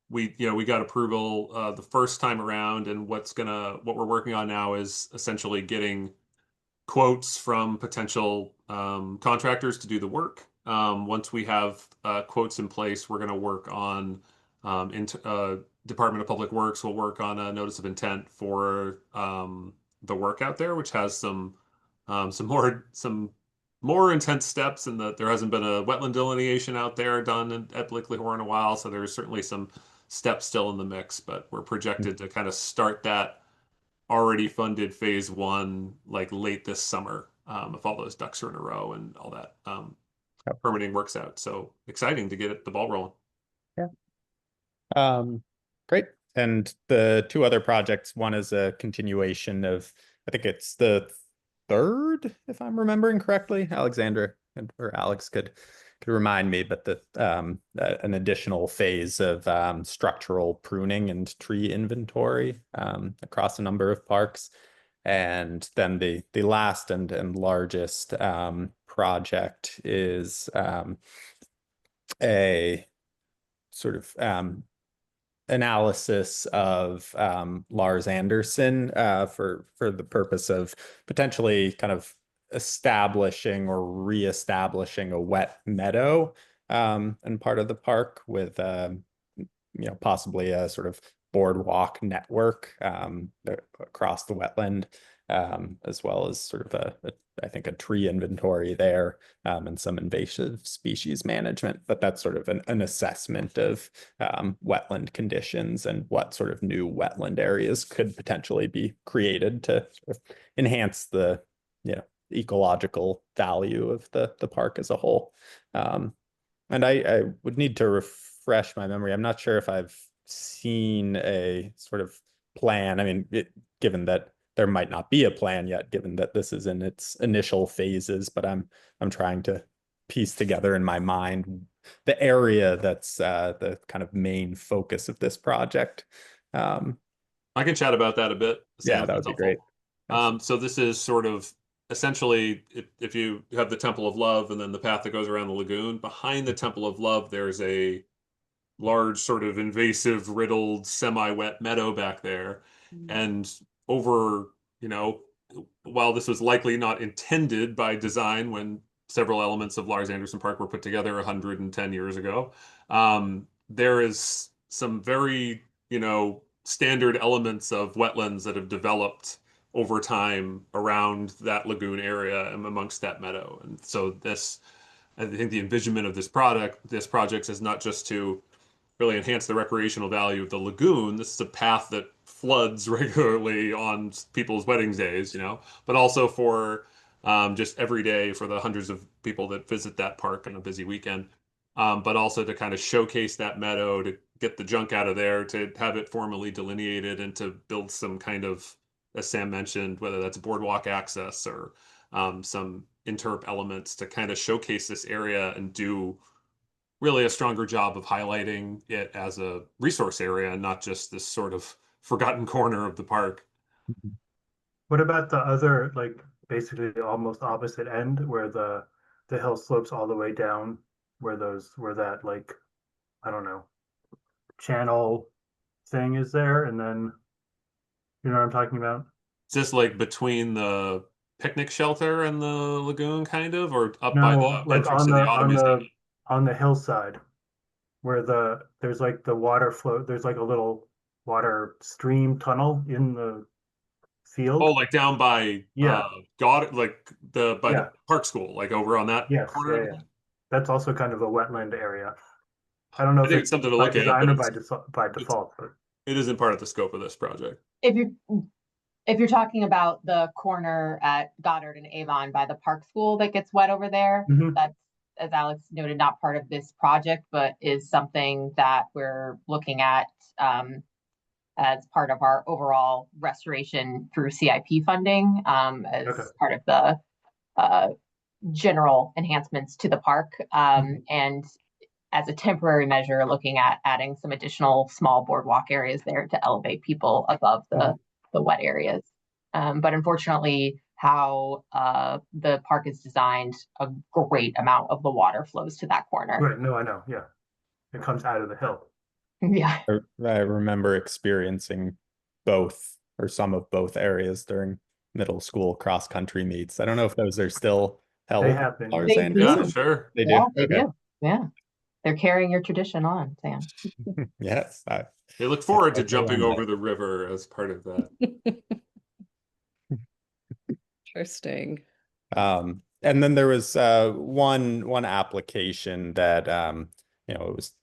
we got approval the first time around, and what we're working on now is essentially getting quotes from potential contractors to do the work. Once we have quotes in place, we're going to work on Department of Public Works will work on a notice of intent for the work out there, which has some more intense steps, in that there hasn't been a wetland delineation out there done at Blakely Hoare in a while. So there's certainly some steps still in the mix, but we're projected to kind of start that already funded phase 1 like late this summer, if all those ducks are in a row and all that permitting works out. So exciting to get the ball rolling. Yeah. Great. And the 2 other projects, one is a continuation of, I think it's the 3rd, if I'm remembering correctly. Alexandra or Alex could remind me, but an additional phase of structural pruning and tree inventory across a number of parks. And then the last and largest project is a sort of analysis of Lars Anderson for the purpose of potentially kind of establishing or reestablishing a wet meadow in part of the park with possibly a sort of boardwalk network across the wetland, as well as sort of I think a tree inventory there and some invasive species management. But that's sort of an assessment of wetland conditions and what sort of new wetland areas could potentially be created to sort of enhance the ecological value of the park as a whole. And I would need to refresh my memory. I'm not sure if I've seen a sort of plan. I mean, given that there might not be a plan yet, given that this is in its initial phases, but I'm trying to piece together in my mind the area that's the kind of main focus of this project. I can chat about that a bit, Sam, yeah, that would be great. So this is sort of essentially, if you have the Temple of Love and then the path that goes around the lagoon, behind the Temple of Love, there's a large sort of invasive, riddled, semi-wet meadow back there. And over, while this was likely not intended by design when several elements of Lars Anderson Park were put together 110 years ago, there is some very, standard elements of wetlands that have developed over time around that lagoon area and amongst that meadow. And so I think the envisionment of this project is not just to really enhance the recreational value of the lagoon. This is a path that floods regularly on people's wedding days, but also for just every day for the hundreds of people that visit that park on a busy weekend. But also to kind of showcase that meadow, to get the junk out of there, to have it formally delineated, and to build some kind of, as Sam mentioned, whether that's boardwalk access or some interp elements to kind of showcase this area and do really a stronger job of highlighting it as a resource area and not just this sort of forgotten corner of the park. What about the other, like basically the almost opposite end where the hill slopes all the way down, where that like, I don't know, channel thing is there, and then you know what I'm talking about? Is this like between the picnic shelter and the lagoon, kind of, or up by No, the like entrance to the auto museum? on the hillside where there's like the water flow, there's like a little water stream tunnel in the field. Oh, like down by Yeah. God, like by Yeah. the park school, like over on that Yes, corner. yeah. That's also kind of a wetland area. I don't know I if think it's it's something to by look at, design but or it's by default, but it isn't part of the scope of this project. If you're talking about the corner at Goddard and Avon by the park school that gets wet over there, Mhm. that's, as Alex noted, not part of this project, but is something that we're looking at as part of our overall restoration through CIP funding, as Okay. part of the general enhancements to the park. And as a temporary measure, looking at adding some additional small boardwalk areas there to elevate people above the wet areas. But unfortunately, how the park is designed, a great amount of the water flows to that corner. Right, no, I know, yeah. It comes out of the hill. Yeah. I remember experiencing both or some of both areas during middle school cross country meets. I don't know if those are still held. They have been. Lars They Anderson? do. Sure. They do. Yeah, they Okay. do. Yeah. They're carrying your tradition on, Sam. Yes. They look forward to I jumping learned over the river as part of that. Interesting. And then there was one application that it was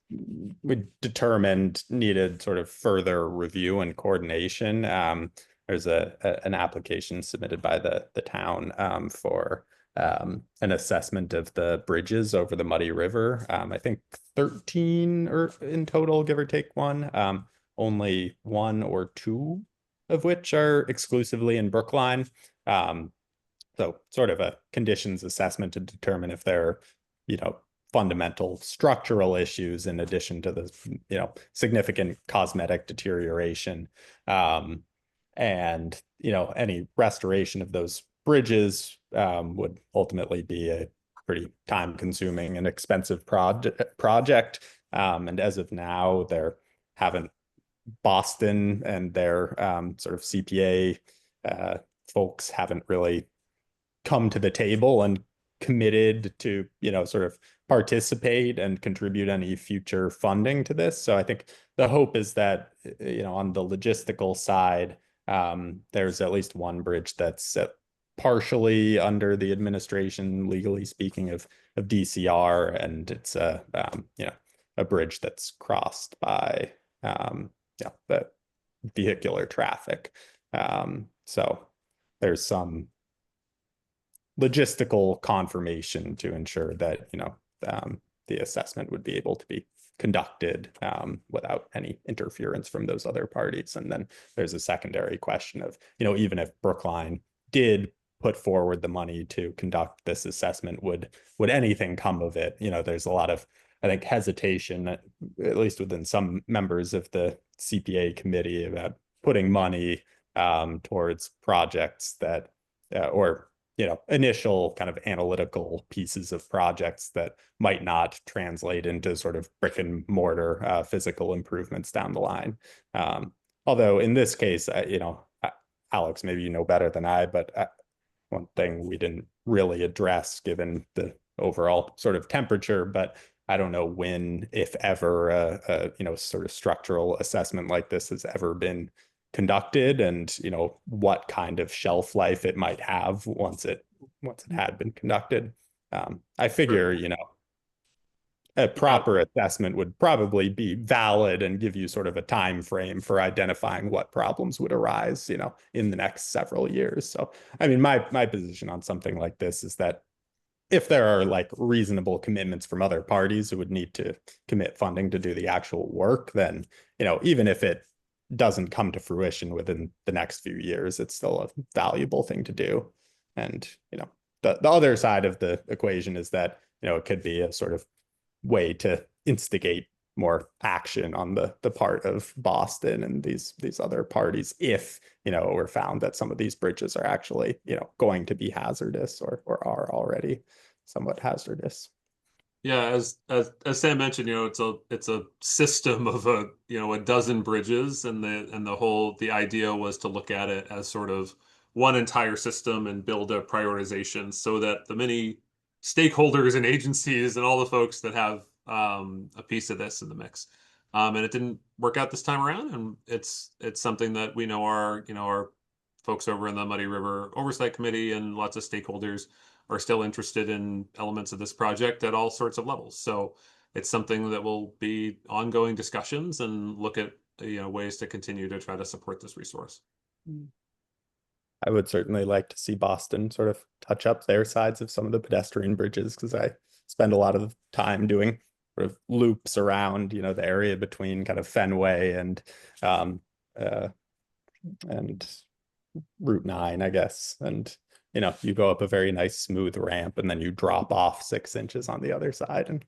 we determined needed sort of further review and coordination. There's an application submitted by the town for an assessment of the bridges over the Muddy River. I think 13 or in total, give or take one. Only one or two of which are exclusively in Brookline. So sort of a conditions assessment to determine if there are, fundamental structural issues in addition to the, significant cosmetic deterioration. And, any restoration of those bridges would ultimately be a pretty time-consuming and expensive project. And as of now, there haven't Boston and their sort of CPA folks haven't really come to the table and committed to, sort of participate and contribute any future funding to this. So I think the hope is that, on the logistical side, there's at least one bridge that's partially under the administration, legally speaking, of DCR, and it's a bridge that's crossed by the vehicular traffic. So there's some logistical confirmation to ensure that the assessment would be able to be conducted without any interference from those other parties. And then there's a secondary question of, even if Brookline did put forward the money to conduct this assessment, would anything come of it? There's a lot of, I think, hesitation, at least within some members of the CPA committee, about putting money towards projects that or initial kind of analytical pieces of projects that might not translate into sort of brick and mortar physical improvements down the line. Although in this case, Alex, maybe you know better than I, but one thing we didn't really address given the overall sort of temperature, but I don't know when, if ever, a sort of structural assessment like this has ever been conducted, and what kind of shelf life it might have once it had been conducted. I figure a proper assessment would probably be valid and give you sort of a time frame for identifying what problems would arise in the next several years. So I mean, my position on something like this is that if there are like reasonable commitments from other parties who would need to commit funding to do the actual work, then even if it doesn't come to fruition within the next few years, it's still a valuable thing to do. And the other side of the equation is that it could be a sort of way to instigate more action on the part of Boston and these other parties if, you know, we're found that some of these bridges are actually, you know, going to be hazardous or are already somewhat hazardous. Yeah, as Sam mentioned, you know, it's a system of a dozen bridges, and the idea was to look at it as sort of one entire system and build a prioritization so that the many stakeholders and agencies and all the folks that have a piece of this in the mix. And it didn't work out this time around, and it's something that we know our folks over in the Muddy River Oversight Committee and lots of stakeholders are still interested in elements of this project at all sorts of levels. So it's something that will be ongoing discussions and look at ways to continue to try to support this resource. I would certainly like to see Boston sort of touch up their sides of some of the pedestrian bridges, because I spend a lot of time doing sort of loops around, you know, the area between kind of Fenway and Route 9, I guess. And, you know, you go up a very nice smooth ramp and then you drop off 6 inches on the other side, and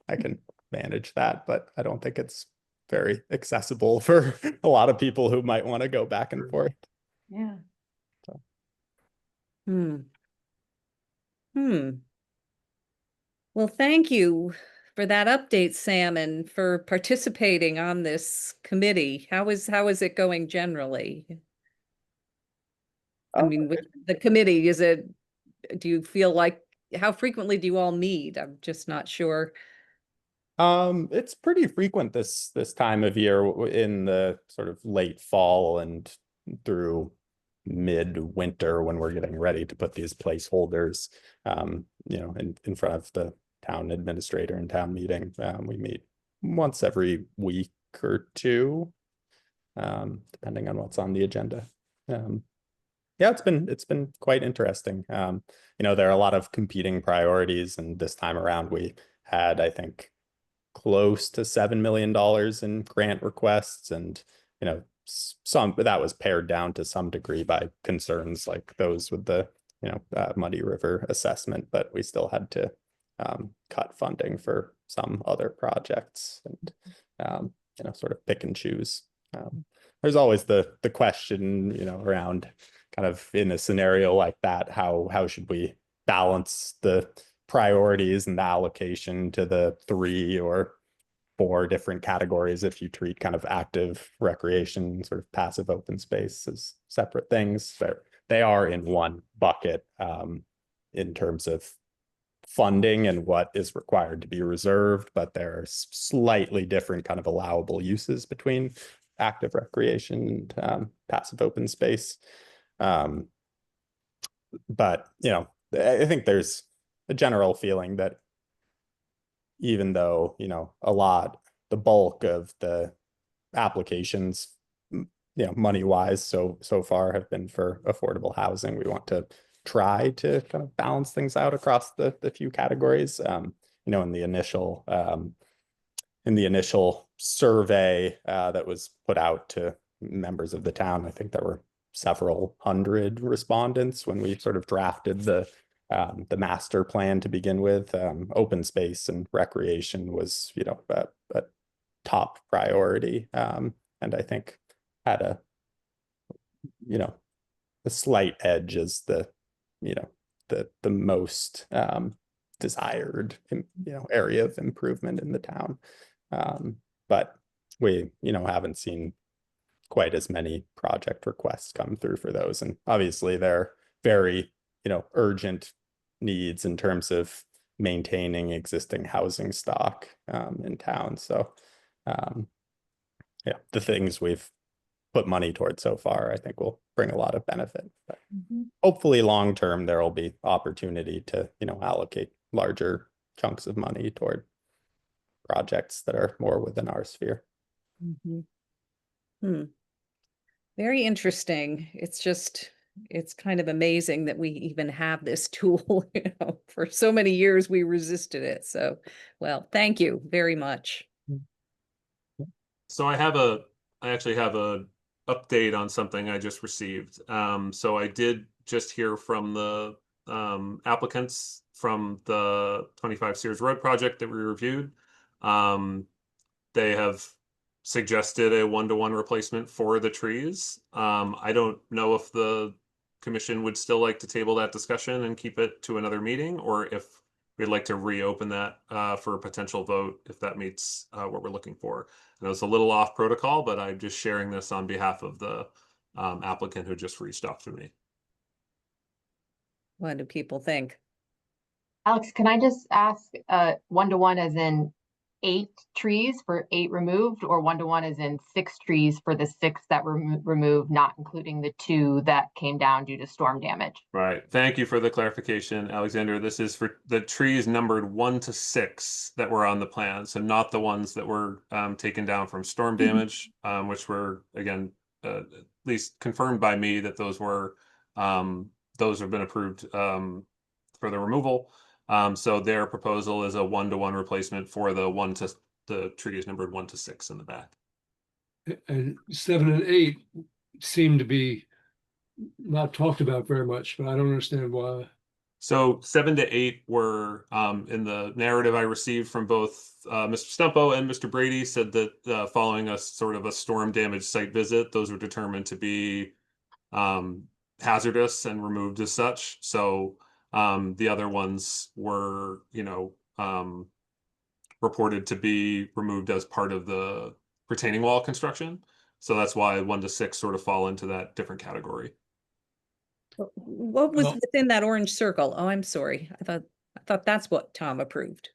I can manage that, but I don't think it's very accessible for a lot of people who might want to go back and forth. Yeah. So. Well, thank you for that update, Sam, and for participating on this committee. How is it going generally? I mean, with the committee, do you feel like, how frequently do you all meet? I'm just not sure. It's pretty frequent this time of year in the sort of late fall and through mid-winter when we're getting ready to put these placeholders, you know, in front of the town administrator and town meeting. We meet once every week or two, depending on what's on the agenda. Yeah, it's been quite interesting. You know, there are a lot of competing priorities, and this time around we had, I think, close to $7 million in grant requests, and, you know, some that was pared down to some degree by concerns like those with the, you know, Muddy River assessment, but we still had to cut funding for some other projects and, you know, sort of pick and choose. There's always the question, you know, around kind of in a scenario like that, how should we balance the priorities and the allocation to the 3 or 4 different categories if you treat kind of active recreation, sort of passive open space as separate things. They are in one bucket in terms of funding and what is required to be reserved, but there are slightly different kind of allowable uses between active recreation and passive open space. But, you know, I think there's a general feeling that even though, you know, the bulk of the applications, you know, money wise so far have been for affordable housing, we want to try to kind of balance things out across the few categories. You know, in the initial survey that was put out to members of the town, I think there were several hundred respondents when we sort of drafted the master plan to begin with. Open space and recreation was, you know, a top priority, and I think had a, you know, a slight edge as the, you know, the most desired, you know, area of improvement in the town. But we, you know, haven't seen quite as many project requests come through for those, and obviously they're very, you know, urgent needs in terms of maintaining existing housing stock in town. So yeah, the things we've put money towards so far, I think will bring a lot of benefit. But hopefully long term there will be opportunity to, you know, allocate larger chunks of money toward projects that are more within our sphere. Very interesting. It's kind of amazing that we even have this tool. You know, for so many years we resisted it. So, well, thank you very much. So I actually have a update on something I just received. So I did just hear from the applicants from the 25 Sears Road project that we reviewed. They have suggested a 1-to-1 replacement for the trees. I don't know if the commission would still like to table that discussion and keep it to another meeting, or if we'd like to reopen that for a potential vote if that meets what we're looking for. I know it's a little off protocol, but I'm just sharing this on behalf of the applicant who just reached out to me. What do people think? Alex, can I just ask, 1-to-1 as in 8 trees for 8 removed, or 1-to-1 as in 6 trees for the 6 that were removed, not including the 2 that came down due to storm damage? Right. Thank you for the clarification, Alexander. This is for the trees numbered 1 to 6 that were on the plan, so not the ones that were taken down from storm damage, which were, again, at least confirmed by me that those have been approved for the removal. So their proposal is a 1-to-1 replacement for the trees numbered 1 to 6 in the back. And 7 and 8 seem to be not talked about very much, but I don't understand why. So 7 to 8 were in the narrative I received from both Mr. Stumpo and Mr. Brady, said that following a sort of a storm damage site visit, those were determined to be hazardous and removed as such. So the other ones were, reported to be removed as part of the retaining wall construction. So that's why 1 to 6 sort of fall into that different category. What was Well- within that orange circle? Oh, I'm sorry. I thought that's what Tom approved.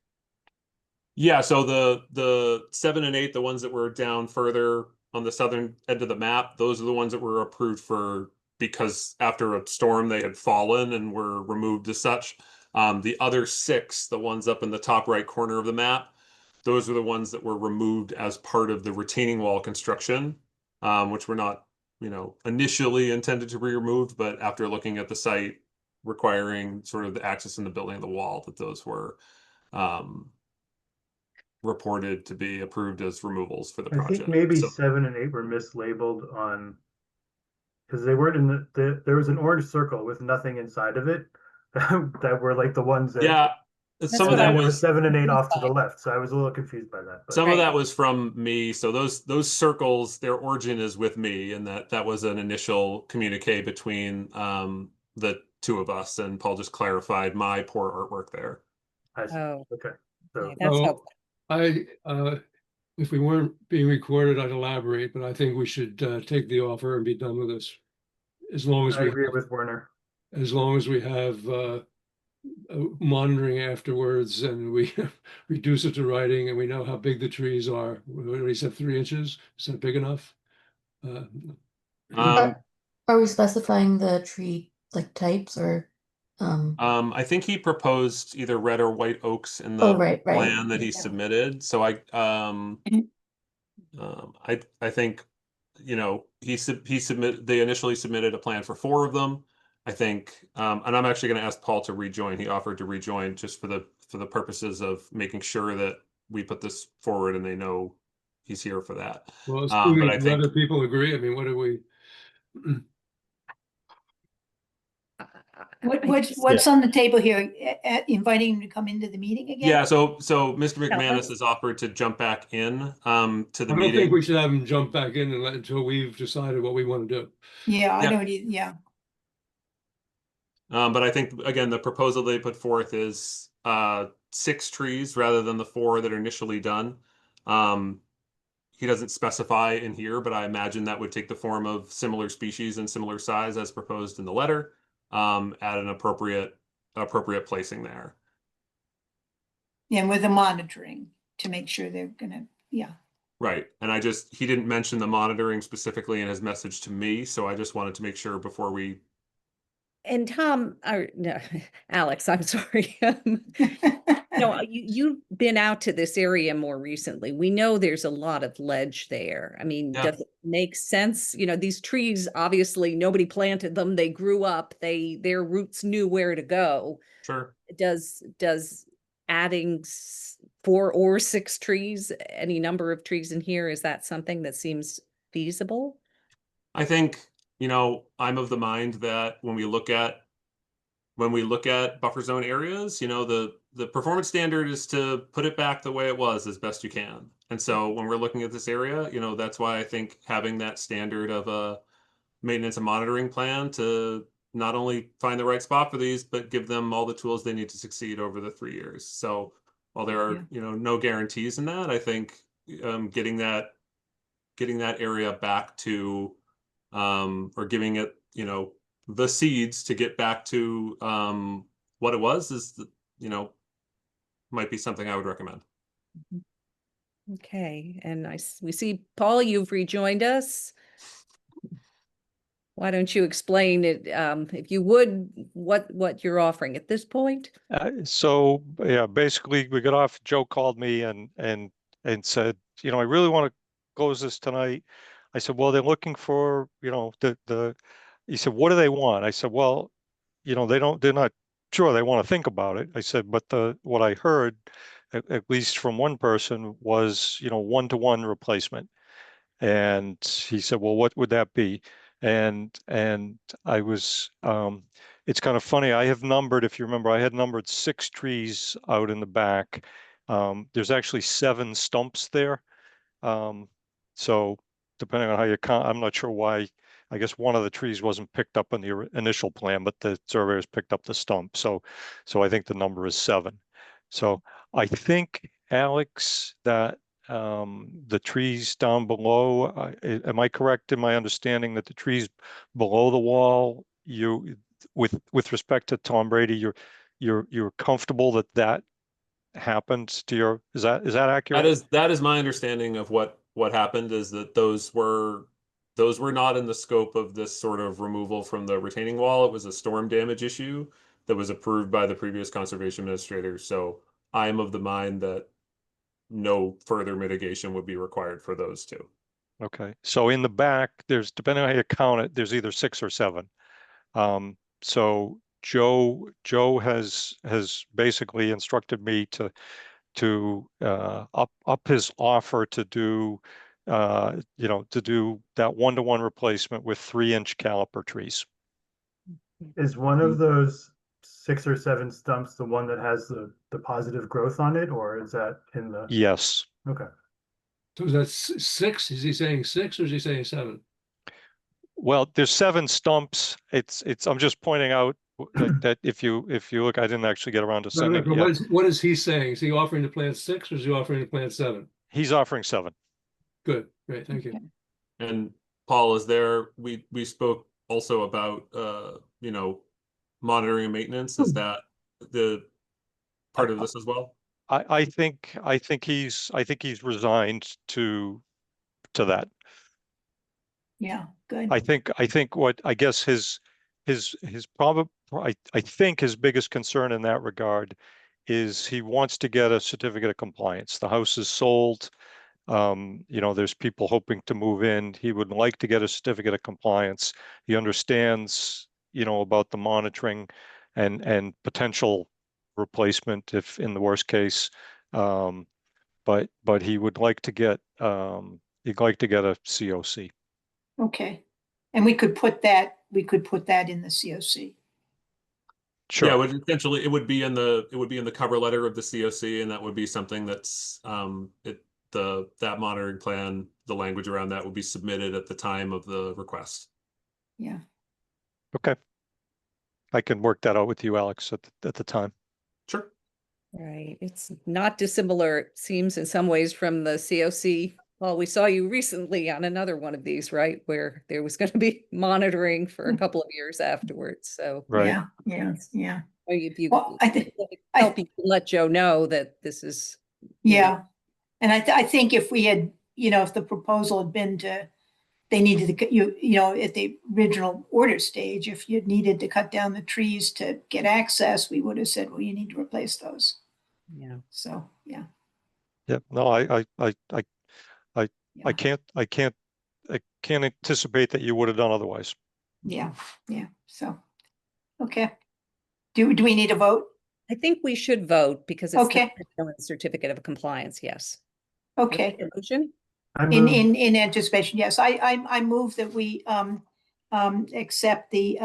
Yeah, so the 7 and 8, the ones that were down further on the southern end of the map, those are the ones that were approved for because after a storm they had fallen and were removed as such. The other 6, the ones up in the top right corner of the map, those are the ones that were removed as part of the retaining wall construction, which were not, initially intended to be removed, but after looking at the site requiring sort of the access in the building of the wall, that those were reported to be approved as removals for the I project. think maybe So- 7 and 8 were mislabeled on, because they weren't in there was an orange circle with nothing inside of it that were like the ones that. Yeah, some of what that I There was was 7 and 8 off to the left, so I was a little confused by that. But some of Right. that was from me. So those circles, their origin is with me, and that was an initial communique between the two of us, and Paul just clarified my poor artwork there. I see. Oh, Okay, so okay, that's Well, helpful. If we weren't being recorded, I'd elaborate, but I think we should take the offer and be done with this. As long as I we agree have, with Werner. as long as we have monitoring afterwards and we reduce it to writing and we know how big the trees are. What did he say, 3 inches? Is that big enough? Are we specifying the tree like types or I think he proposed either red or white oaks in Oh, the right. plan that he Yeah. submitted. So I think, they initially submitted a plan for 4 of them. I think, and I'm actually going to ask Paul to rejoin. He offered to rejoin just for the purposes of making sure that we put this forward and they know he's here for that. Well, But assuming I the think- other people agree, I mean, what do we? What's on the table here? Inviting him to come into the meeting again? Yeah, so Mr. Yeah, McManus let's- has offered to jump back in to the I don't think meeting. we should have them jump back in and until we've decided what we want to do. Yeah, I Yeah. know, yeah. But I think, again, the proposal they put forth is 6 trees rather than the 4 that are initially done. He doesn't specify in here, but I imagine that would take the form of similar species and similar size as proposed in the letter, at an appropriate placing there. And with the monitoring to make sure they're gonna, yeah. Right. And he didn't mention the monitoring specifically in his message to me, so I just wanted to make sure before we. And Tom, or no, Alex, I'm sorry. You've been out to this area more recently. We know there's a lot of ledge there. I mean, Yeah. does it make sense? These trees, obviously, nobody planted them. They grew up. Their roots knew where to go. Sure. Does adding 4 or 6 trees, any number of trees in here, is that something that seems feasible? I think, I'm of the mind that when we look at when we look at buffer zone areas, you know, the performance standard is to put it back the way it was as best you can. And so when we're looking at this area, you know, that's why I think having that standard of a maintenance and monitoring plan to not only find the right spot for these, but give them all the tools they need to succeed over the 3 years. So while there are, Yeah. you know, no guarantees in that, I think getting that area back to or giving it, you know, the seeds to get back to what it was is, you know, might be something I would recommend. Okay, and we see, Paul, you've rejoined us. Why don't you explain it, if you would, what you're offering at this point? So yeah, basically we got off, Joe called me and said, you know, I really want to close this tonight. I said, well, they're looking for, you know, he said, what do they want? I said, well, you know, they're not sure, they want to think about it. I said, but what I heard, at least from one person, was, you know, 1-to-1 replacement. And he said, well, what would that be? And I was, it's kind of funny. I have numbered, if you remember, I had numbered 6 trees out in the back. There's actually 7 stumps there. So depending on how you count, I'm not sure why. I guess one of the trees wasn't picked up on the initial plan, but the surveyors picked up the stump. So I think the number is 7. So I think, Alex, that the trees down below, am I correct in my understanding that the trees below the wall, with respect to Tom Brady, you're comfortable that happened to your, is that accurate? That is my understanding of what happened, is that those were not in the scope of this sort of removal from the retaining wall. It was a storm damage issue that was approved by the previous conservation administrator. So I'm of the mind that no further mitigation would be required for those 2. Okay, so in the back, there's, depending on how you count it, there's either 6 or 7. So Joe has basically instructed me to up his offer to do you know, to do that 1-to-1 replacement with 3-inch caliper trees. Is one of those 6 or 7 stumps the one that has the positive growth on it, or is that in the? Yes. Okay. So is that 6? Is he saying 6 or is he saying 7? Well, there's 7 stumps. It's I'm just pointing out that if you look, I didn't actually get around to sending it yet. What is he saying? Is he offering to plant 6 or is he offering to plant 7? He's offering 7. Good, great, thank you. And Paul, is there, we spoke also about you know, monitoring and maintenance. Is that the part of this as well? I think he's resigned to that. Yeah, good. I think what, I guess his probably, I think his biggest concern in that regard is he wants to get a certificate of compliance. The house is sold. You know, there's people hoping to move in. He would like to get a certificate of compliance. He understands, you know, about the monitoring and potential replacement if in the worst case. But he would like to get he'd like to get a COC. Okay. And we could put that in the COC. Sure. Yeah, it would essentially, it would be in the cover letter of the COC, and that would be something that's that monitoring plan, the language around that would be submitted at the time of the request. Yeah. Okay. I can work that out with you, Alex, at the time. Sure. Right, it's not dissimilar, it seems, in some ways from the COC. Well, we saw you recently on another one of these, right, where there was going to be monitoring for a couple of years afterwards, so. Right. Yeah. If you Well, I think, help, you can let Joe know that this is. yeah. And I think if we had, you know, if the proposal had been they needed to, you know, at the original order stage, if you needed to cut down the trees to get access, we would have said, well, you need to replace those. Yeah. So, yeah. Yeah. No, I can't anticipate that you would have done otherwise. Yeah. So, okay. Do we need a vote? I think we should vote because it's Okay. the certificate of compliance, yes. Okay. Motion? In anticipation, yes. I move that we accept the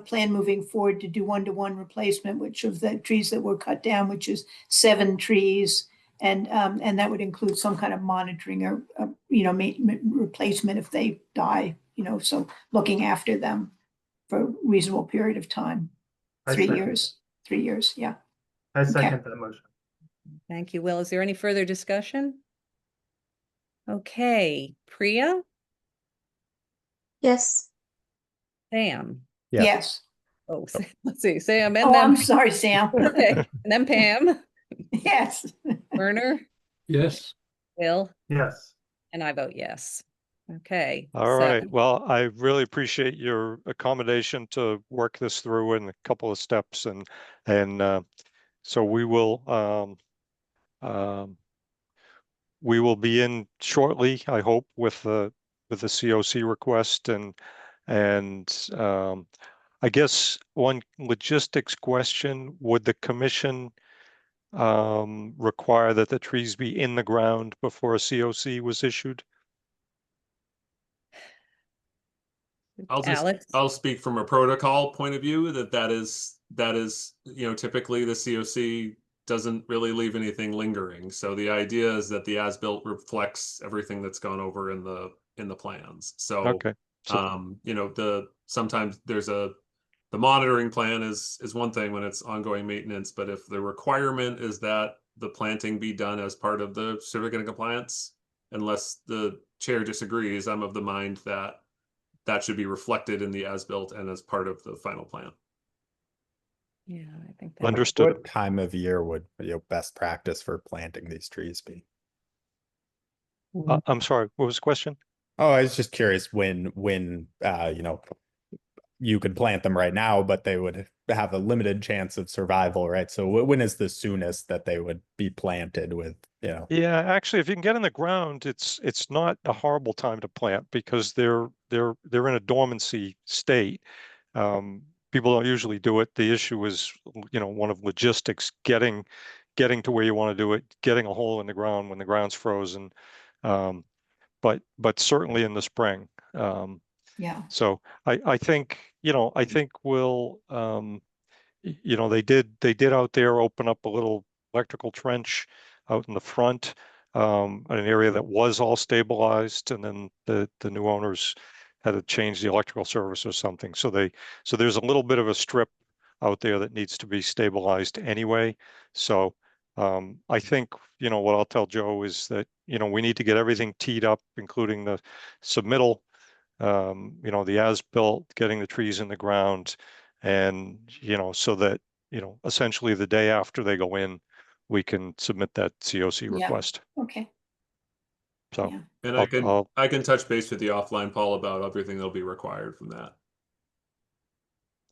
plan moving forward to do one-to-one replacement, which of the trees that were cut down, which is 7 trees. And that would include some kind of monitoring or, replacement if they die, so looking after them for a reasonable period of time. I 3 second- years, 3 years, yeah. I second that motion. Thank you, Will. Is there any further discussion? Okay, Priya, Yes. Sam. Yes. Yes. Oh, let's see, Sam and Oh, I'm then, sorry, Sam. okay, and then Pam, Yes. Werner, Yes, Will, Yes. and I vote yes. Okay. All so- right. Well, I really appreciate your accommodation to work this through in a couple of steps, and so we will be in shortly, I hope, with the COC request, and I guess one logistics question: would the commission require that the trees be in the ground before a COC was issued? Alex, I'll speak from a protocol point of view that is typically the COC doesn't really leave anything lingering. So the idea is that the as-built reflects everything that's gone over in the plans. So Okay. So, sometimes the monitoring plan is one thing when it's ongoing maintenance, but if the requirement is that the planting be done as part of the certificate of compliance, unless the chair disagrees, I'm of the mind that should be reflected in the as-built and as part of the final plan. yeah, I think that. understood. What time of year would best practice for planting these trees be? I'm sorry, what was the question? Oh, I was just curious when you could plant them right now, but they would have a limited chance of survival, right? So when is the soonest that they would be planted with, Yeah, actually, if you can get in the ground, it's not a horrible time to plant because they're in a dormancy state. People don't usually do it. The issue is, one of logistics, getting to where you want to do it, getting a hole in the ground when the ground's frozen. But certainly in the spring. Yeah. So I think we'll, they did out there open up a little electrical trench out in the front, an area that was all stabilized, and then the new owners had to change the electrical service or something. So there's a little bit of a strip out there that needs to be stabilized anyway. So I think, what I'll tell Joe is that, we need to get everything teed up, including the submittal, the as-built, getting the trees in the ground, and, so that, essentially the day after they go in, we can submit that COC Yeah. request. Okay. So, Yeah. And I can touch base with you offline, Paul, about everything that'll be required from that.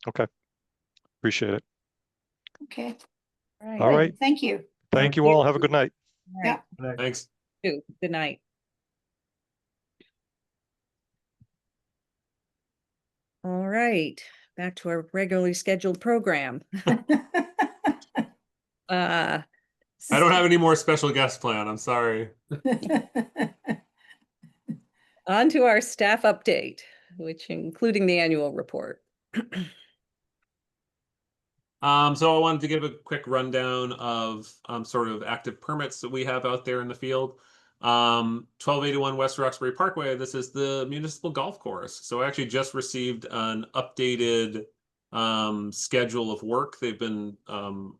okay. Appreciate it. Okay. All Good. right. Thank you. Thank you all. Have a good night. All right, Yeah. Thanks. good night. All right, back to our regularly scheduled program. I don't have any more special guest plan. I'm sorry. On to our staff update, which including the annual report. So I wanted to give a quick rundown of sort of active permits that we have out there in the field. 1281 West Roxbury Parkway, this is the municipal golf course. So I actually just received an updated schedule of work. They've been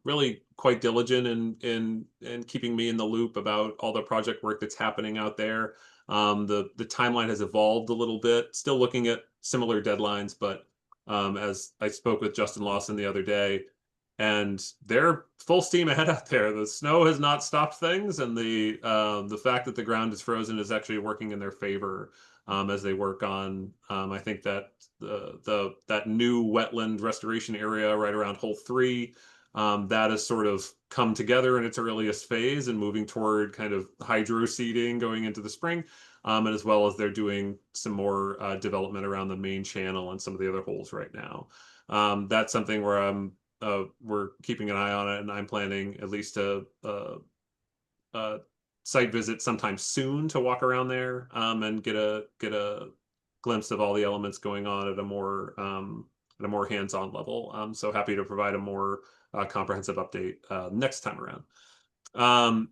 really quite diligent in keeping me in the loop about all the project work that's happening out there. The timeline has evolved a little bit, still looking at similar deadlines, but as I spoke with Justin Lawson the other day, and they're full steam ahead out there. The snow has not stopped things, and the fact that the ground is frozen is actually working in their favor as they work on. I think that that new wetland restoration area right around hole 3, that has sort of come together in its earliest phase and moving toward kind of hydro seeding going into the spring. And as well as they're doing some more development around the main channel and some of the other holes right now. That's something where we're keeping an eye on it, and I'm planning at least a site visit sometime soon to walk around there and get a glimpse of all the elements going on at a more at a more hands-on level. So happy to provide a more comprehensive update next time around.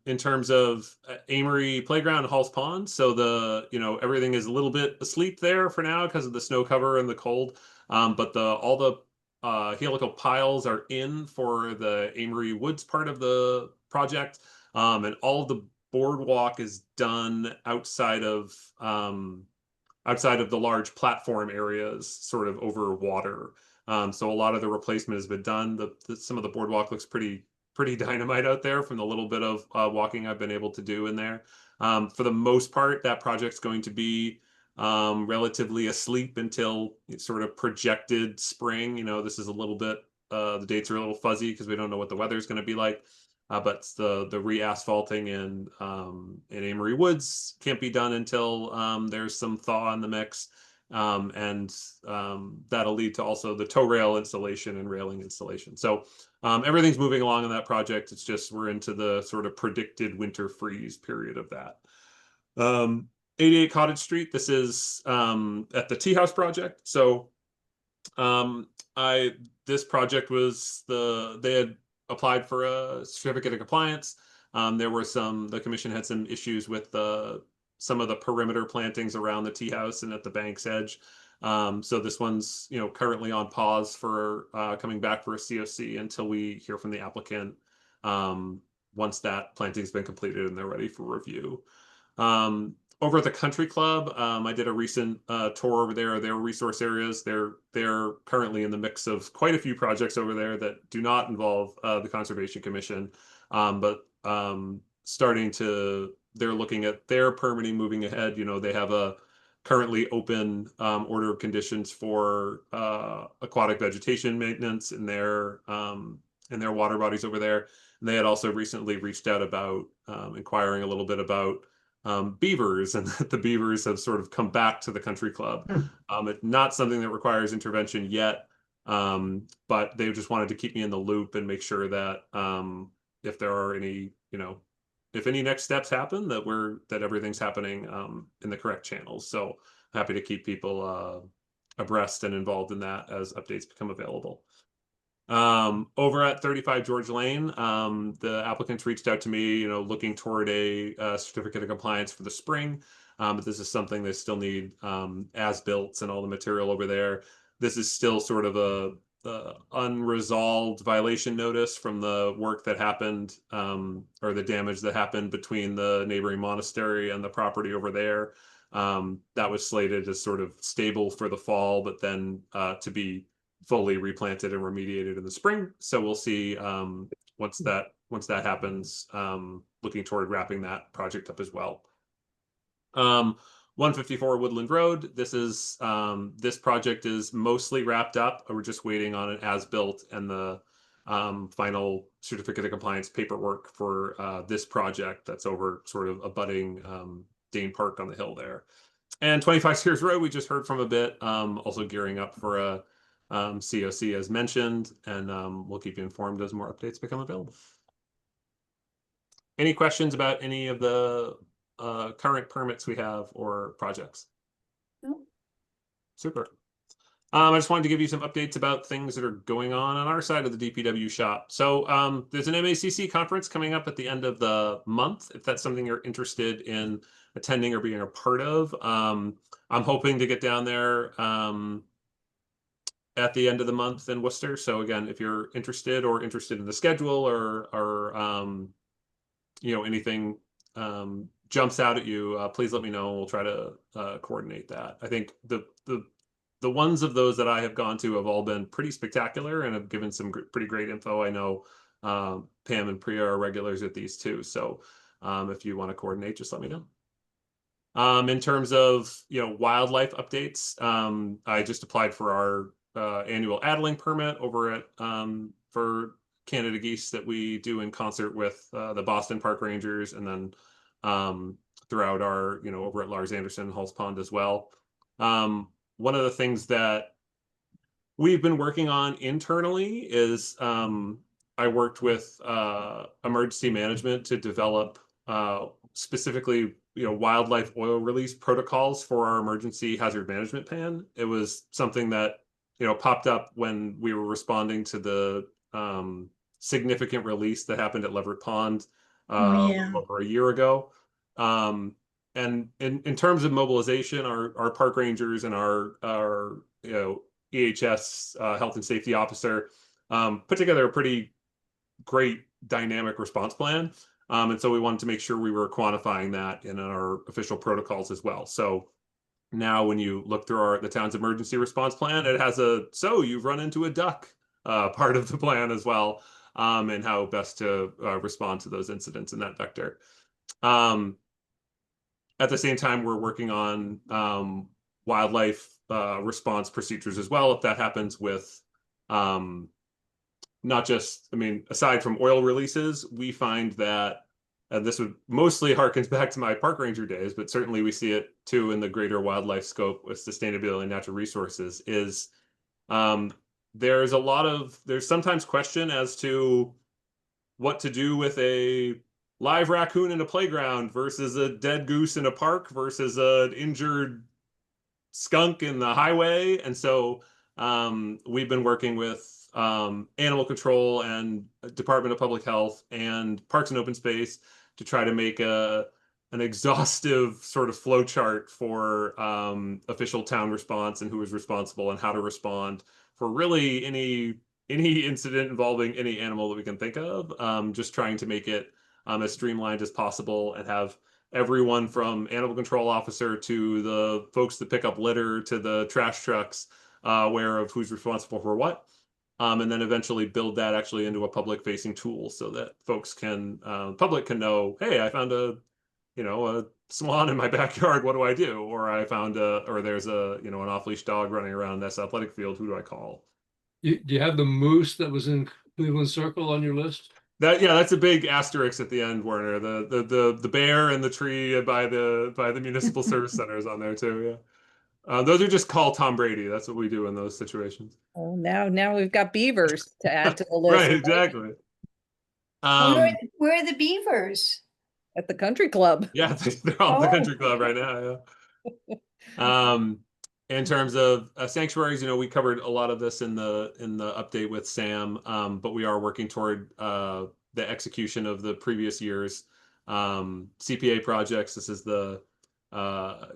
In terms of Amory Playground, Halls Pond, so everything is a little bit asleep there for now because of the snow cover and the cold. But all the helical piles are in for the Amory Woods part of the project, and all of the boardwalk is done outside of the large platform areas, sort of over water. So a lot of the replacement has been done. Some of the boardwalk looks pretty dynamite out there from the little bit of walking I've been able to do in there. For the most part, that project's going to be relatively asleep until it's sort of projected spring. This is a little bit, the dates are a little fuzzy because we don't know what the weather is going to be like. But the re-asphalting in Amory Woods can't be done until there's some thaw in the mix. And that'll lead to also the tow rail installation and railing installation. So everything's moving along in that project. It's just we're into the sort of predicted winter freeze period of that. 88 Cottage Street, this is at the Tea House project. So this project was they had applied for a certificate of compliance. The commission had some issues with some of the perimeter plantings around the tea house and at the bank's edge. So this one's currently on pause for coming back for a COC until we hear from the applicant once that planting's been completed and they're ready for review. Over at the Country Club, I did a recent tour over there. Their resource areas. They're currently in the mix of quite a few projects over there that do not involve the Conservation Commission, but they're looking at their permitting moving ahead. They have a currently open order of conditions for aquatic vegetation maintenance in their water bodies over there. And they had also recently reached out about inquiring a little bit about beavers, and that the beavers have sort of come back to the Country Club. It's not something that requires intervention yet, but they just wanted to keep me in the loop and make sure that if there are any, if any next steps happen, that everything's happening in the correct channels. So happy to keep people abreast and involved in that as updates become available. Over at 35 George Lane, the applicants reached out to me, looking toward a certificate of compliance for the spring. But this is something they still need as-built and all the material over there. This is still sort of a unresolved violation notice from the work that happened, or the damage that happened between the neighboring monastery and the property over there. That was slated as sort of stable for the fall, but then to be fully replanted and remediated in the spring. So we'll see once that happens, looking toward wrapping that project up as well. 154 Woodland Road. This project is mostly wrapped up. We're just waiting on an as-built and the final certificate of compliance paperwork for this project that's over sort of abutting Dane Park on the hill there. And 25 Sears Road, we just heard from a bit, also gearing up for a COC as mentioned, and we'll keep you informed as more updates become available. Any questions about any of the current permits we have or projects? No. Super. I just wanted to give you some updates about things that are going on our side of the DPW shop. So there's an MACC conference coming up at the end of the month. If that's something you're interested in attending or being a part of, I'm hoping to get down there at the end of the month in Worcester. So again, if you're interested in the schedule or anything jumps out at you, please let me know. We'll try to coordinate that. I think the ones of those that I have gone to have all been pretty spectacular and have given some pretty great info. I know Pam and Priya are regulars at these too. So if you want to coordinate, just let me know. In terms of wildlife updates, I just applied for our annual addling permit over at for Canada geese that we do in concert with the Boston Park Rangers, and then throughout our over at Lars Anderson Halls Pond as well. One of the things that we've been working on internally is I worked with emergency management to develop specifically wildlife oil release protocols for our emergency hazard management plan. It was something that popped up when we were responding to the significant release that happened at Leverett Pond over a year ago. And in terms of mobilization, our park rangers and our EHS health and safety officer put together a pretty great dynamic response plan. And so we wanted to make sure we were quantifying that in our official protocols as well. So now when you look through the town's emergency response plan, it has so you've run into a duck part of the plan as well, and how best to respond to those incidents in that vector. At the same time, we're working on wildlife response procedures as well, if that happens with not just, aside from oil releases, we find that, and this would mostly harkens back to my park ranger days, but certainly we see it too in the greater wildlife scope with sustainability and natural resources, is there's sometimes question as to what to do with a live raccoon in a playground versus a dead goose in a park versus an injured skunk in the highway. And so we've been working with animal control and Department of Public Health and Parks and Open Space to try to make an exhaustive sort of flow chart for official town response and who is responsible and how to respond for really any incident involving any animal that we can think of. Just trying to make it as streamlined as possible and have everyone from animal control officer to the folks that pick up litter to the trash trucks aware of who's responsible for what. And then eventually build that actually into a public facing tool so that folks public can know, hey, I found a swan in my backyard, what do I do? Or I found or there's an off-leash dog running around this athletic field, who do I call? Do you have the moose that was in Cleveland Circle on your list? That's a big asterisk at the end, Werner. The bear and the tree by the municipal service center is on there too. Yeah, those are just call Tom Brady. That's what we do in those situations. Oh, now we've got beavers to add to the list. Right, exactly. Where are the beavers? At the country club. Yeah, they're all at the country club right now. Yeah. In terms of sanctuaries, we covered a lot of this in the update with Sam, but we are working toward the execution of the previous year's CPA projects. This is the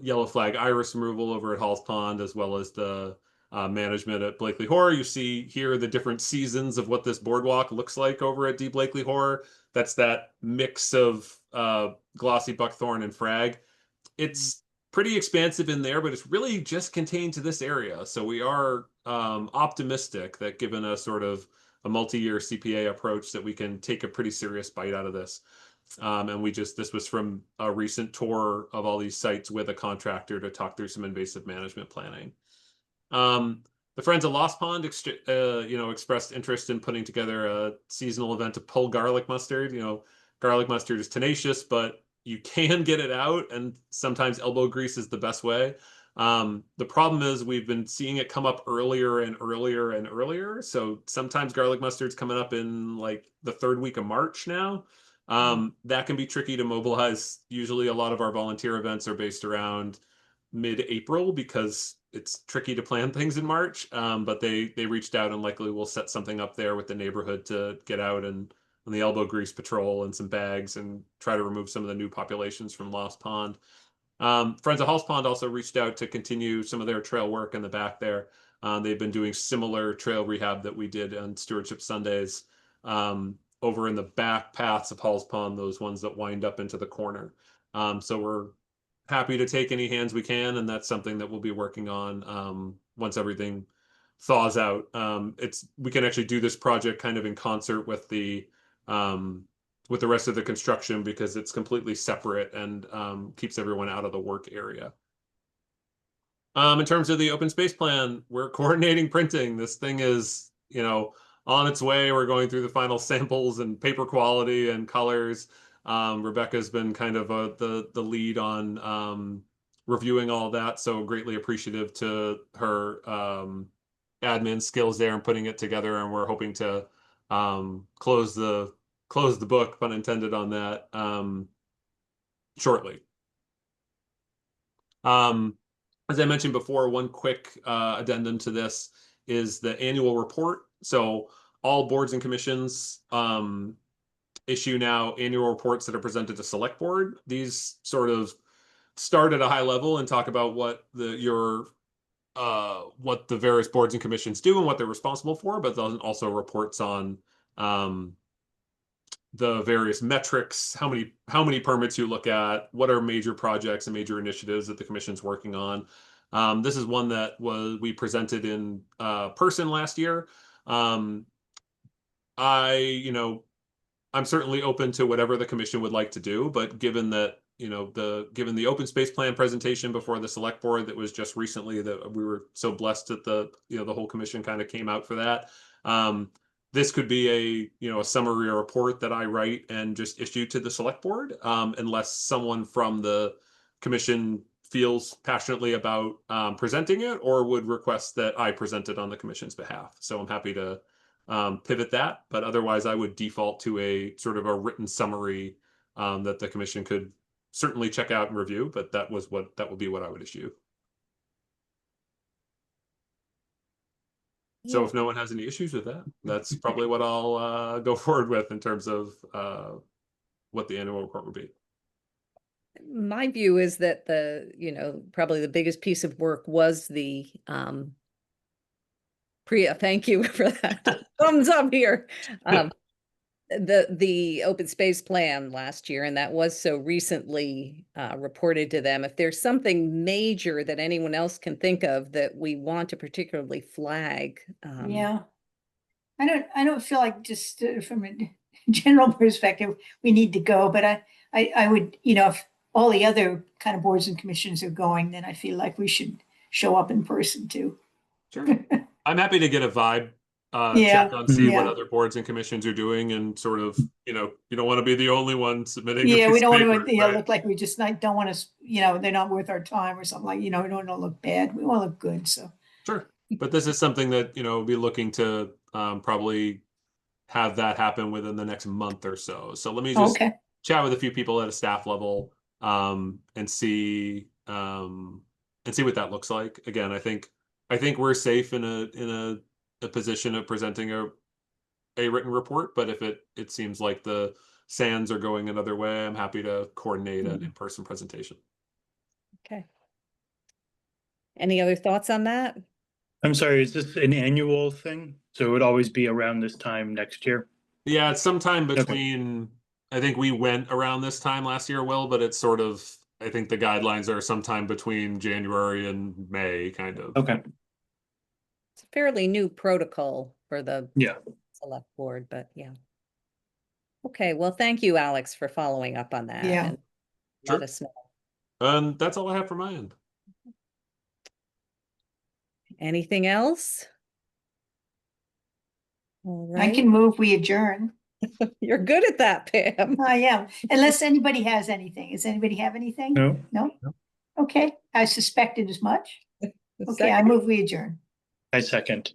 yellow flag iris removal over at Halls Pond, as well as the management at Blakely Horror. You see here the different seasons of what this boardwalk looks like over at D. Blakely Horror. That's that mix of glossy buckthorn and frag. It's pretty expansive in there, but it's really just contained to this area. So we are optimistic that given a sort of a multi-year CPA approach that we can take a pretty serious bite out of this. And this was from a recent tour of all these sites with a contractor to talk through some invasive management planning. The Friends of Lost Pond, expressed interest in putting together a seasonal event to pull garlic mustard. Garlic mustard is tenacious, but you can get it out, and sometimes elbow grease is the best way. The problem is we've been seeing it come up earlier and earlier and earlier. So sometimes garlic mustard's coming up in like the third week of March now. That can be tricky to mobilize. Usually a lot of our volunteer events are based around mid-April because it's tricky to plan things in March. But they reached out and likely will set something up there with the neighborhood to get out and on the elbow grease patrol and some bags and try to remove some of the new populations from Lost Pond. Friends of Halls Pond also reached out to continue some of their trail work in the back there. They've been doing similar trail rehab that we did on Stewardship Sundays over in the back paths of Halls Pond, those ones that wind up into the corner. So we're happy to take any hands we can, and that's something that we'll be working on once everything thaws out. We can actually do this project kind of in concert with the rest of the construction because it's completely separate and keeps everyone out of the work area. In terms of the open space plan, we're coordinating printing. This thing is, on its way. We're going through the final samples and paper quality and colors. Rebecca's been kind of the lead on reviewing all of that, so greatly appreciative to her admin skills there and putting it together, and we're hoping to close the book, pun intended, on that shortly. As I mentioned before, one quick addendum to this is the annual report. So all boards and commissions issue now annual reports that are presented to select board. These sort of start at a high level and talk about what the various boards and commissions do and what they're responsible for, but then also reports on the various metrics, how many permits you look at, what are major projects and major initiatives that the commission's working on. This is one that we presented in person last year. I'm certainly open to whatever the commission would like to do, but given that, given the open space plan presentation before the select board that was just recently, that we were so blessed that the whole commission kind of came out for that. This could be a summary report that I write and just issue to the select board, unless someone from the commission feels passionately about presenting it or would request that I present it on the commission's behalf. So I'm happy to pivot that, but otherwise I would default to a sort of a written summary that the commission could certainly check out and review, but that would be what I would issue. So if no one has any issues with that, that's probably what I'll go forward with in terms of what the annual report would be. My view is that probably the biggest piece of work was the Priya, thank you for that. Thumbs up here. The open space plan last year, and that was so recently reported to them. If there's something major that anyone else can think of that we want to particularly flag. Yeah. I don't feel like just from a general perspective, we need to go, but I would, if all the other kind of boards and commissions are going, then I feel like we should show up in person too. Sure. I'm happy to get a vibe check on what other boards and commissions are doing, and sort of, you don't want to be the only one submitting. Yeah, we don't want to look like we just don't want to, they're not worth our time or something like, we don't want to look bad. We want to look good. So sure, but this is something that be looking to probably have that happen within the next month or so. So let me just chat with a few people at a staff level and see what that looks like. Again, I think we're safe in a position of presenting a written report, but if it seems like the sands are going another way, I'm happy to coordinate an in-person presentation. Okay. Any other thoughts on that? I'm sorry, is this an annual thing? So it would always be around this time next year? Yeah, it's sometime between, I think we went around this time last year, Will, but it's sort of, I think the guidelines are sometime between January and May, kind of. Okay. It's a fairly new protocol for the Yeah. select board, but yeah. Okay, well, thank you, Alex, for following up on that. Yeah. And let us know. And that's all I have for my end. Anything else? All right. I can move, we adjourn. You're good at that, Pam. I am, unless anybody has anything. Does anybody have anything? No. No? Okay, I suspected as much. Okay, I Second? move, we adjourn. I second.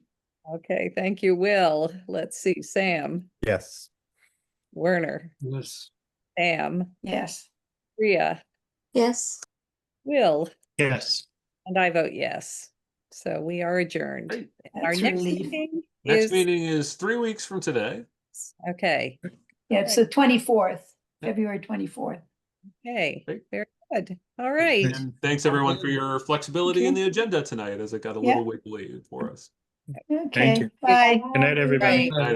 Okay, thank you, Will. Let's see, Sam, Yes. Werner, Yes. Pam, Yes. Priya, Yes. Will, Yes. and I vote yes. So we are adjourned. Great. And our That's next relief. meeting Next is, meeting is 3 weeks from today. okay, Yeah, it's the 24th, February 24th. okay, Great. very good. All right. And thanks everyone for your flexibility in the agenda tonight as it got a little wiggly for us. Okay, you. bye. Good night, everybody. Night,